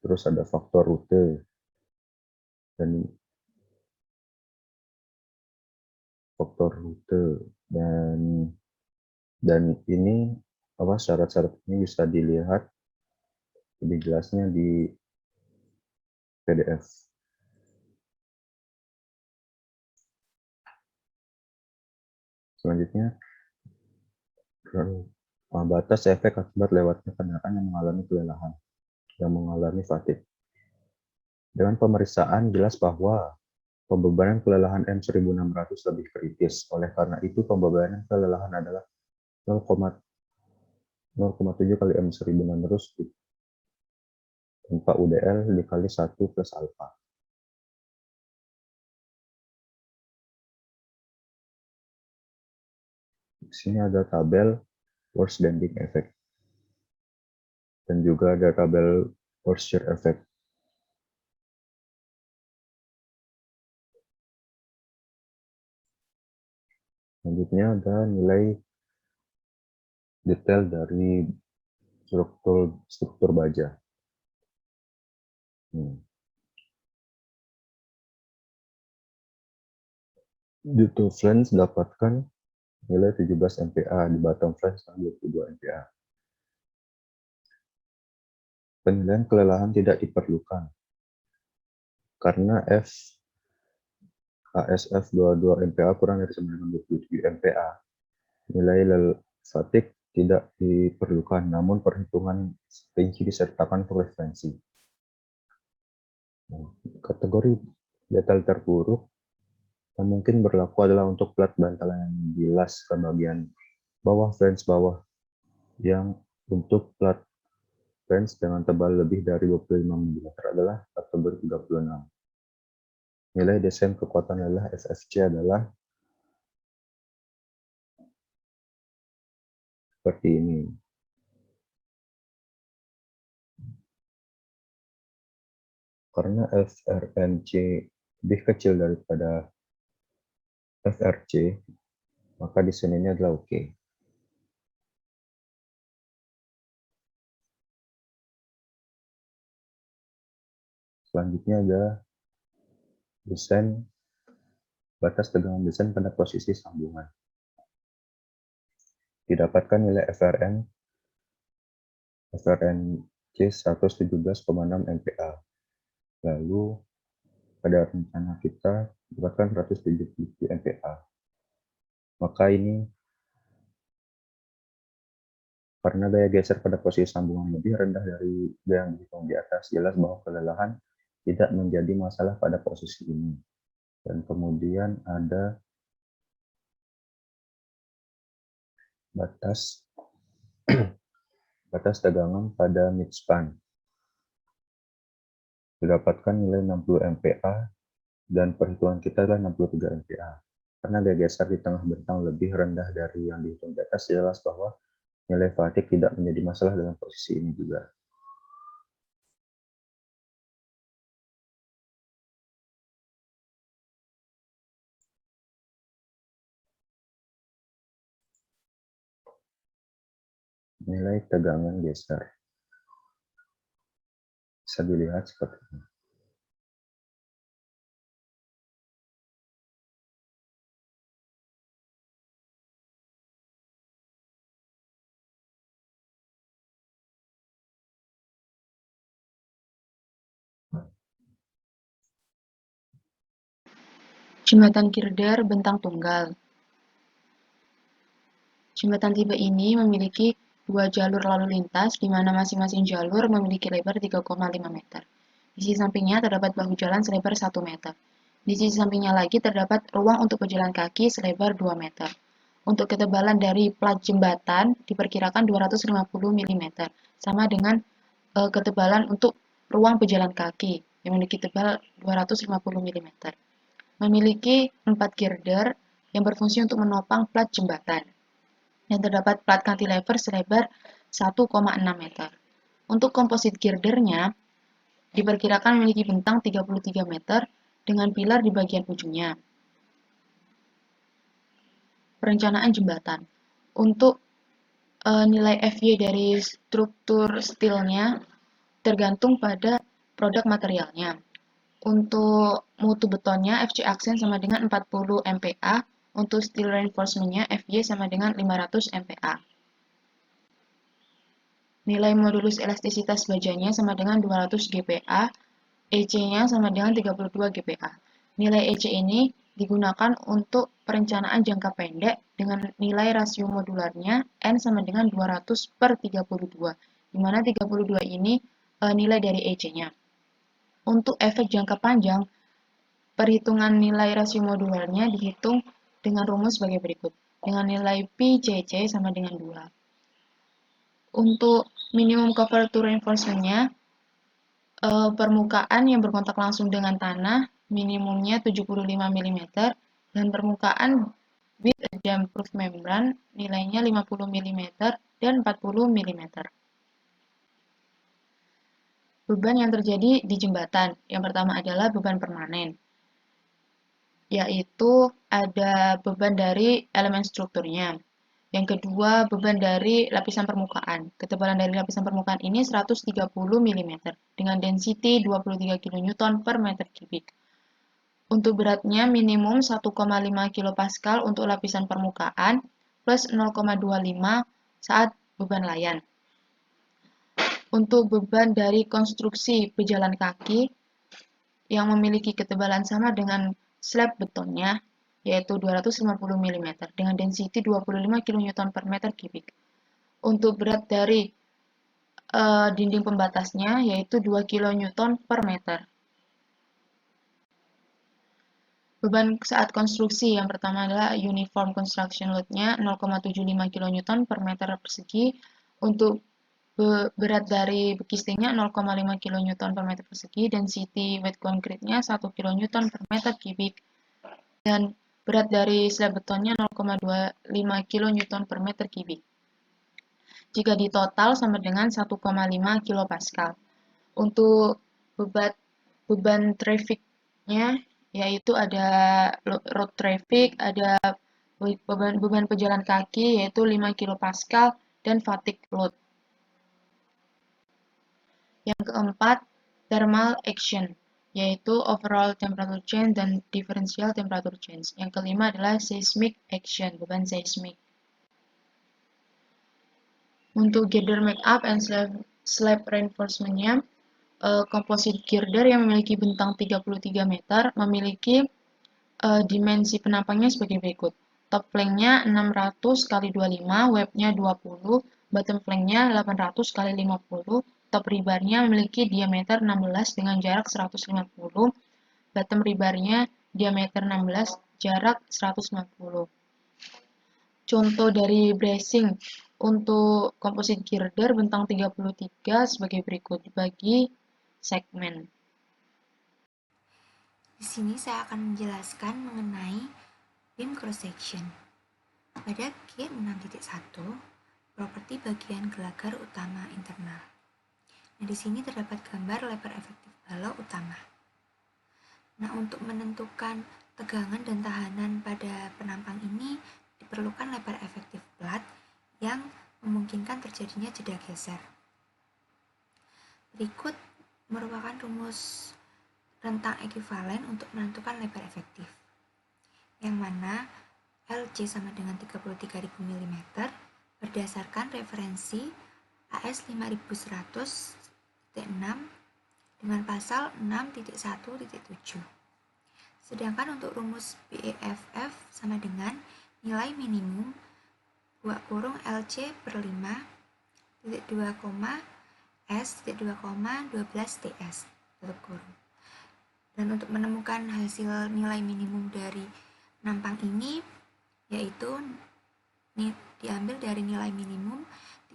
Terus ada faktor rute dan dan ini syarat-syarat ini bisa dilihat lebih jelasnya di PDF. Selanjutnya, batas efek akibat lewatnya kendaraan yang mengalami kelelahan, yang mengalami fatigue. Dengan pemeriksaan jelas bahwa pembebanan kelelahan M1600 lebih kritis. Oleh karena itu, pembebanan kelelahan adalah 0,7 kali M1600 tanpa UDL dikali 1 plus alfa. Di sini ada tabel worst bending effect. Dan juga ada tabel worst shear effect. Selanjutnya ada nilai detail dari struktur baja. Di top flange dapatkan nilai 17 MPa, di bottom flange 22 MPa. Penilaian kelelahan tidak diperlukan karena ASF 22 MPa kurang dari 927 MPa. Nilai fatigue tidak diperlukan, namun perhitungan rinci disertakan frekuensi. Kategori detail terburuk yang mungkin berlaku adalah untuk plat bantalan yang bilas ke bagian bawah flange bawah, yang untuk plat flange dengan tebal lebih dari 25 mm adalah kategori 36. Nilai desain kekuatan adalah FFC adalah seperti ini. Karena FRNC lebih kecil daripada FRC, maka desain ini adalah oke. Selanjutnya ada desain batas tegangan desain pada posisi sambungan. Didapatkan nilai FRNC 117,6 MPa. Lalu pada rencana kita dapatkan 170 MPa. Maka ini karena gaya geser pada posisi sambungan lebih rendah dari gaya yang dihitung di atas, jelas bahwa kelelahan tidak menjadi masalah pada posisi ini. Dan kemudian ada batas tegangan pada midspan. Didapatkan nilai 60 MPa dan perhitungan kita adalah 63 MPa. Karena gaya geser di tengah bentang lebih rendah dari yang dihitung di atas, jelas bahwa nilai fatigue tidak menjadi masalah dalam posisi ini juga. Nilai tegangan geser bisa dilihat seperti ini. Jembatan girder bentang tunggal. Jembatan tipe ini memiliki dua jalur lalu lintas, di mana masing-masing jalur memiliki lebar 3,5 meter. Di sisi sampingnya terdapat bahu jalan selebar 1 meter. Di sisi sampingnya lagi terdapat ruang untuk pejalan kaki selebar 2 meter. Untuk ketebalan dari plat jembatan diperkirakan 250 mm, sama dengan ketebalan untuk ruang pejalan kaki yang memiliki tebal 250 mm. Memiliki 4 girder yang berfungsi untuk menopang plat jembatan. Dan terdapat plat cantilever selebar 1,6 meter. Untuk composite girdernya, diperkirakan memiliki bentang 33 meter dengan pilar di bagian ujungnya. Perencanaan jembatan. Untuk nilai FY dari struktur steelnya tergantung pada produk materialnya. Untuk mutu betonnya, FC aksen sama dengan 40 MPa. Untuk steel reinforcement-nya, FY sama dengan 500 MPa. Nilai modulus elastisitas bajanya sama dengan 200 GPa. EC-nya sama dengan 32 GPa. Nilai EC ini digunakan untuk perencanaan jangka pendek dengan nilai rasio modularnya N sama dengan 200/32, di mana 32 ini nilai dari EC-nya. Untuk efek jangka panjang, perhitungan nilai rasio modularnya dihitung dengan rumus sebagai berikut, dengan nilai PCC sama dengan 2. Untuk minimum cover to reinforcement-nya, permukaan yang berkontak langsung dengan tanah minimumnya 75 mm dan permukaan with a damp-proof membrane nilainya 50 mm dan 40 mm. Beban yang terjadi di jembatan. Yang pertama adalah beban permanen, yaitu ada beban dari elemen strukturnya. Yang kedua, beban dari lapisan permukaan. Ketebalan dari lapisan permukaan ini 130 mm dengan density 23 kN per meter kubik. Untuk beratnya minimum 1,5 kPa untuk lapisan permukaan plus 0,25 saat beban layan. Untuk beban dari konstruksi pejalan kaki yang memiliki ketebalan sama dengan slab betonnya, yaitu 250 mm dengan density 25 kN per meter kubik. Untuk berat dari dinding pembatasnya, yaitu 2 kN per meter. Beban saat konstruksi yang pertama adalah uniform construction load-nya 0,75 kN per meter persegi. Untuk berat dari bekistingnya 0,5 kN per meter persegi, density wet concrete-nya 1 kN per meter kubik, dan berat dari slab betonnya 0,25 kN per meter kubik. Jika ditotal sama dengan 1,5 kPa. Untuk beban traffic-nya yaitu ada road traffic, ada beban pejalan kaki yaitu 5 kPa dan fatigue load. Yang keempat, thermal action, yaitu overall temperature change dan differential temperature change. Yang kelima adalah seismic action, beban seismik. Untuk girder make-up and slab reinforcement-nya, composite girder yang memiliki bentang 33 meter memiliki dimensi penampangnya sebagai berikut. Top flank-nya 600 x 25, web-nya 20, bottom flank-nya 800 x 50, top rebar-nya memiliki diameter 16 dengan jarak 150, bottom rebar-nya diameter 16, jarak 150. Contoh dari bracing untuk composite girder bentang 33 sebagai berikut dibagi segmen. Di sini saya akan menjelaskan mengenai beam cross section. Pada G6.1, properti bagian gelagar utama internal. Nah, di sini terdapat gambar lebar efektif balau utama. Nah, untuk menentukan tegangan dan tahanan pada penampang ini diperlukan lebar efektif plat yang memungkinkan terjadinya jeda geser. Berikut merupakan rumus rentang ekuivalen untuk menentukan lebar efektif, yang mana LC sama dengan 33.000 mm berdasarkan referensi AS 5100.6 dengan pasal 6.1.7. Sedangkan untuk rumus BEFF sama dengan nilai minimum LC per 5 2, S 2,12 TS tutup kurung. Dan untuk menemukan hasil nilai minimum dari penampang ini yaitu diambil dari nilai minimum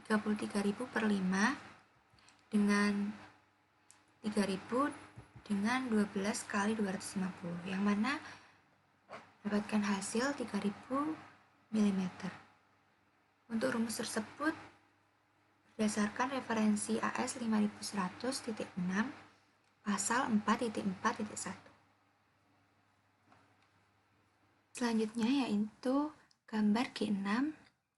33.000 per 5 dengan 3.000 dengan 12 kali 250, yang mana dapatkan hasil 3000 mm. Untuk rumus tersebut berdasarkan referensi AS 5100.6 pasal 4.4.1. Selanjutnya yaitu gambar G6.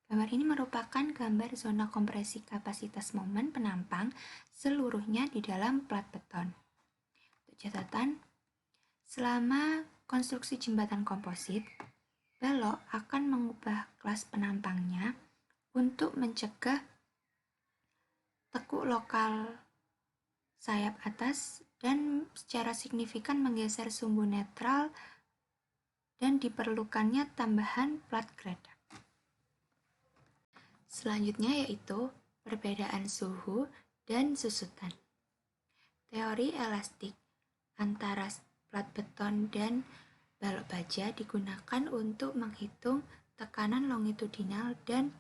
Gambar ini merupakan gambar zona kompresi kapasitas momen penampang seluruhnya di dalam plat beton. Untuk catatan, selama konstruksi jembatan komposit, balok akan mengubah kelas penampangnya untuk mencegah tekuk lokal sayap atas dan secara signifikan menggeser sumbu netral dan diperlukannya tambahan plat geradak. Selanjutnya yaitu perbedaan suhu dan susutan. Teori elastik antara plat beton dan balok baja digunakan untuk menghitung tekanan longitudinal dan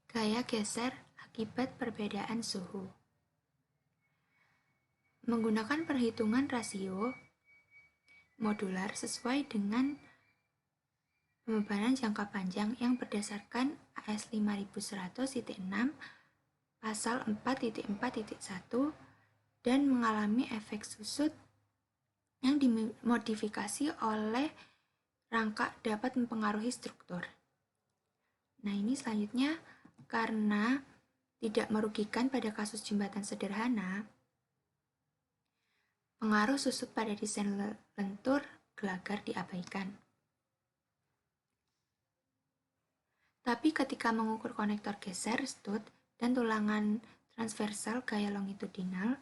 gaya geser akibat perbedaan suhu. Menggunakan perhitungan rasio modular sesuai dengan pembebanan jangka panjang yang berdasarkan AS 5100.6 pasal 4.4.1 dan mengalami efek susut yang dimodifikasi oleh rangka dapat mempengaruhi struktur. Nah, ini selanjutnya karena tidak merugikan pada kasus jembatan sederhana, pengaruh susut pada desain lentur gelagar diabaikan. Tapi ketika mengukur konektor geser, stud, dan tulangan transversal gaya longitudinal,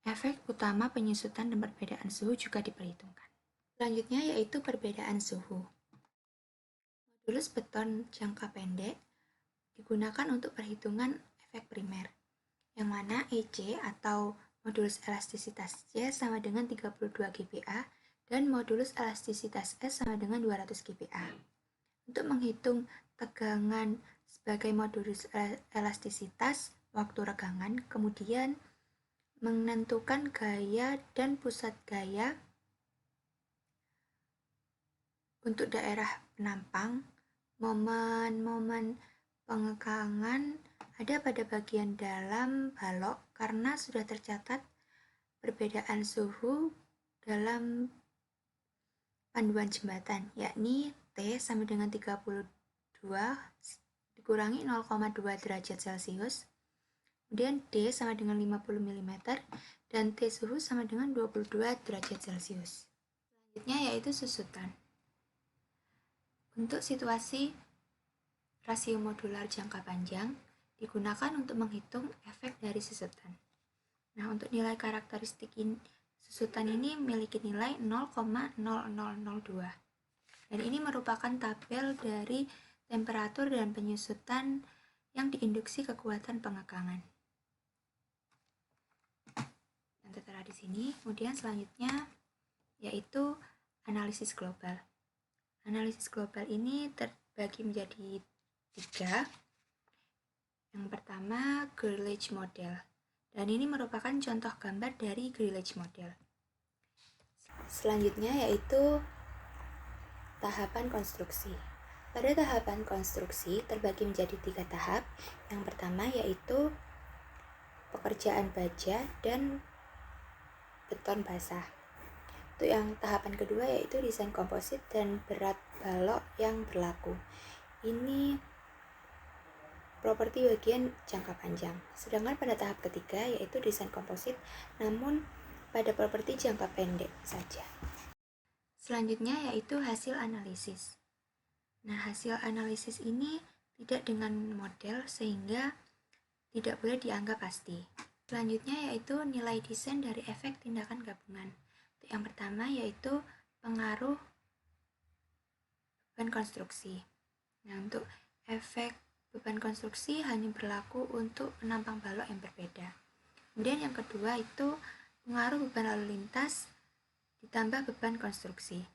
efek utama penyusutan dan perbedaan suhu juga diperhitungkan. Selanjutnya yaitu perbedaan suhu. Modulus beton jangka pendek digunakan untuk perhitungan efek primer, yang mana EC atau modulus elastisitas C sama dengan 32 GPa dan modulus elastisitas S sama dengan 200 GPa. Untuk menghitung tegangan sebagai modulus elastisitas waktu regangan, kemudian menentukan gaya dan pusat gaya untuk daerah penampang. Momen-momen pengekangan ada pada bagian dalam balok karena sudah tercatat perbedaan suhu dalam panduan jembatan, yakni T sama dengan 32 dikurangi 0,2 derajat Celcius, kemudian D sama dengan 50 mm, dan T suhu sama dengan 22 derajat Celcius. Selanjutnya yaitu susutan. Untuk situasi rasio modular jangka panjang digunakan untuk menghitung efek dari susutan. Nah, untuk nilai karakteristik susutan ini memiliki nilai 0,0002. Dan ini merupakan tabel dari temperatur dan penyusutan yang diinduksi kekuatan pengekangan. Yang tertera di sini. Kemudian selanjutnya yaitu analisis global. Analisis global ini terbagi menjadi 3. Yang pertama, Greeley model. Dan ini merupakan contoh gambar dari Greeley model. Selanjutnya yaitu tahapan konstruksi. Pada tahapan konstruksi terbagi menjadi 3 tahap. Yang pertama yaitu pekerjaan baja dan beton basah. Untuk yang tahapan kedua yaitu desain komposit dan berat balok yang berlaku. Ini properti bagian jangka panjang. Sedangkan pada tahap ketiga yaitu desain komposit, namun pada properti jangka pendek saja. Selanjutnya yaitu hasil analisis. Nah, hasil analisis ini tidak dengan model sehingga tidak boleh dianggap pasti. Selanjutnya yaitu nilai desain dari efek tindakan gabungan. Yang pertama yaitu pengaruh beban konstruksi. Nah, untuk efek beban konstruksi hanya berlaku untuk penampang balok yang berbeda. Kemudian yang kedua itu pengaruh beban lalu lintas ditambah beban konstruksi.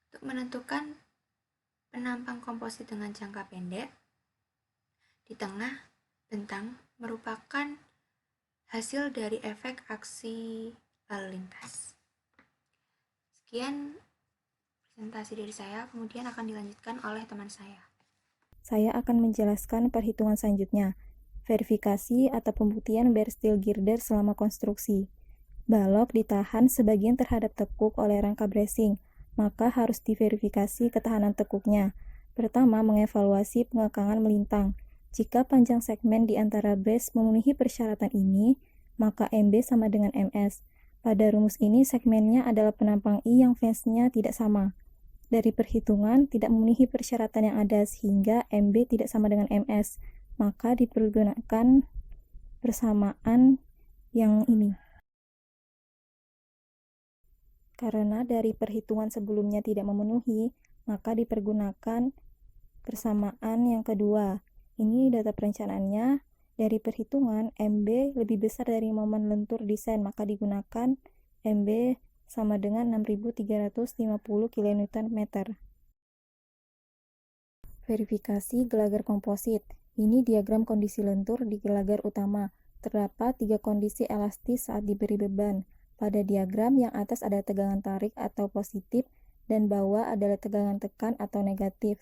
Untuk menentukan penampang komposit dengan jangka pendek di tengah bentang merupakan hasil dari efek aksi lalu lintas. Sekian presentasi dari saya, kemudian akan dilanjutkan oleh teman saya. Saya akan menjelaskan perhitungan selanjutnya. Verifikasi atau pembuktian bare steel girder selama konstruksi. Balok ditahan sebagian terhadap tekuk oleh rangka bracing, maka harus diverifikasi ketahanan tekuknya. Pertama, mengevaluasi pengekangan melintang. Jika panjang segmen di antara brace memenuhi persyaratan ini, maka MB sama dengan MS. Pada rumus ini, segmennya adalah penampang I yang flange-nya tidak sama. Dari perhitungan, tidak memenuhi persyaratan yang ada sehingga MB tidak sama dengan MS, maka dipergunakan persamaan yang ini. Karena dari perhitungan sebelumnya tidak memenuhi, maka dipergunakan persamaan yang kedua. Ini data perencanaannya. Dari perhitungan, MB lebih besar dari momen lentur desain, maka digunakan MB sama dengan 6.350 kN/m. Verifikasi gelagar komposit. Ini diagram kondisi lentur di gelagar utama. Terdapat 3 kondisi elastis saat diberi beban. Pada diagram yang atas ada tegangan tarik atau positif dan bawah adalah tegangan tekan atau negatif.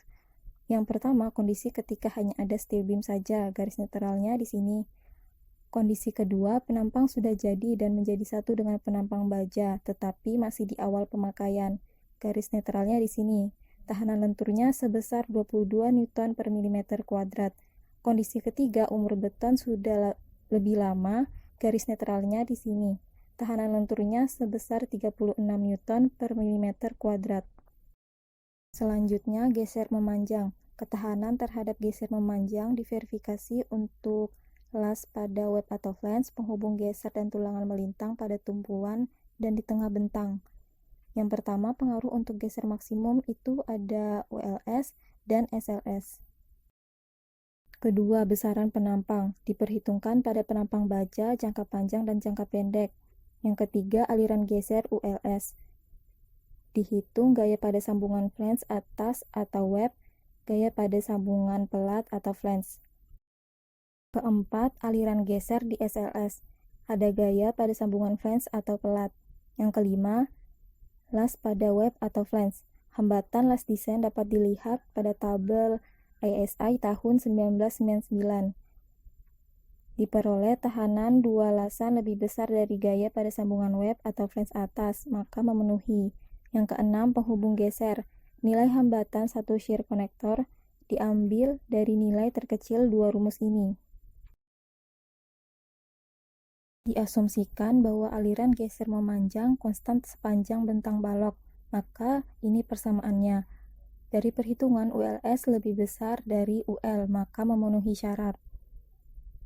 Yang pertama, kondisi ketika hanya ada steel beam saja, garis netralnya di sini. Kondisi kedua, penampang sudah jadi dan menjadi satu dengan penampang baja, tetapi masih di awal pemakaian. Garis netralnya di sini. Tahanan lenturnya sebesar 22 Newton per mm². Kondisi ketiga, umur beton sudah lebih lama, garis netralnya di sini. Tahanan lenturnya sebesar 36 Newton per mm². Selanjutnya, geser memanjang. Ketahanan terhadap geser memanjang diverifikasi untuk las pada web atau flange, penghubung geser dan tulangan melintang pada tumpuan dan di tengah bentang. Yang pertama, pengaruh untuk geser maksimum itu ada ULS dan SLS. Kedua, besaran penampang. Diperhitungkan pada penampang baja, jangka panjang dan jangka pendek. Yang ketiga, aliran geser ULS. Dihitung gaya pada sambungan flange atas atau web, gaya pada sambungan pelat atau flange. Keempat, aliran geser di SLS. Ada gaya pada sambungan flange atau pelat. Yang kelima, las pada web atau flange. Hambatan las desain dapat dilihat pada tabel ASI tahun 1999. Diperoleh tahanan 2 lasan lebih besar dari gaya pada sambungan web atau flange atas, maka memenuhi. Yang keenam, penghubung geser. Nilai hambatan satu shear connector diambil dari nilai terkecil 2 rumus ini. Diasumsikan bahwa aliran geser memanjang konstan sepanjang bentang balok, maka ini persamaannya. Dari perhitungan ULS lebih besar dari UL, maka memenuhi syarat.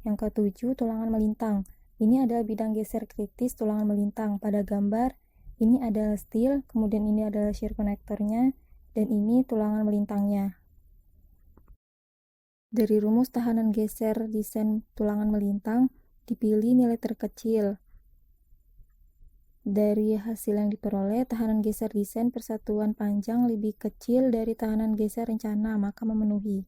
Yang ketujuh, tulangan melintang. Ini adalah bidang geser kritis tulangan melintang. Pada gambar, ini adalah steel, kemudian ini adalah shear connectornya, dan ini tulangan melintangnya. Dari rumus tahanan geser desain tulangan melintang, dipilih nilai terkecil. Dari hasil yang diperoleh, tahanan geser desain persatuan panjang lebih kecil dari tahanan geser rencana, maka memenuhi.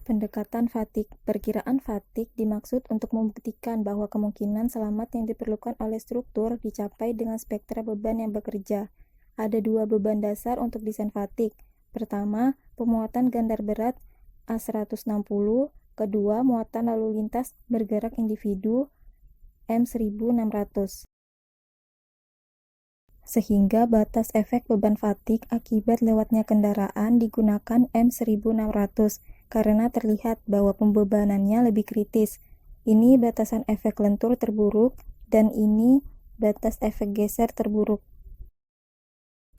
Pendekatan fatik. Perkiraan fatik dimaksud untuk membuktikan bahwa kemungkinan selamat yang diperlukan oleh struktur dicapai dengan spektra beban yang bekerja. Ada 2 beban dasar untuk desain fatik. Pertama, pemuatan gandar berat A160. Kedua, muatan lalu lintas bergerak individu M1600. Sehingga batas efek beban fatik akibat lewatnya kendaraan digunakan M1600 karena terlihat bahwa pembebanannya lebih kritis. Ini batasan efek lentur terburuk dan ini batas efek geser terburuk.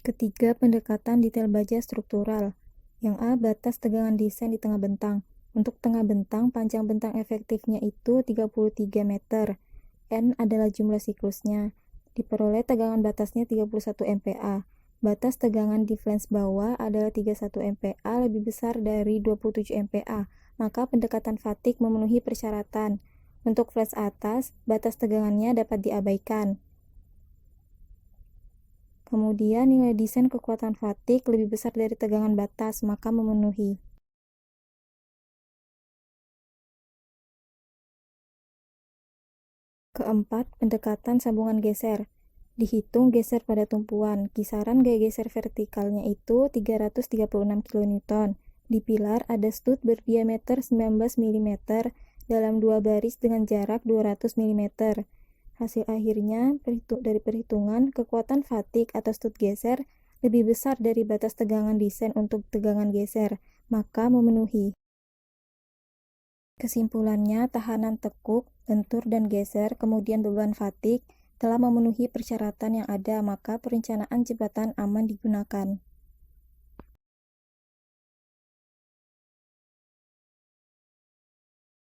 Ketiga, pendekatan detail baja struktural. Yang A, batas tegangan desain di tengah bentang. Untuk tengah bentang, panjang bentang efektifnya itu 33 meter. N adalah jumlah siklusnya. Diperoleh tegangan batasnya 31 MPa. Batas tegangan di flange bawah adalah 31 MPa lebih besar dari 27 MPa, maka pendekatan fatik memenuhi persyaratan. Untuk flange atas, batas tegangannya dapat diabaikan. Kemudian nilai desain kekuatan fatik lebih besar dari tegangan batas, maka memenuhi. Keempat, pendekatan sambungan geser. Dihitung geser pada tumpuan, kisaran gaya geser vertikalnya itu 336 kN. Di pilar ada stud berdiameter 19 mm dalam dua baris dengan jarak 200 mm. Hasil akhirnya, dari perhitungan, kekuatan fatik atau stud geser lebih besar dari batas tegangan desain untuk tegangan geser, maka memenuhi. Kesimpulannya, tahanan tekuk, lentur, dan geser, kemudian beban fatik, telah memenuhi persyaratan yang ada, maka perencanaan jembatan aman digunakan.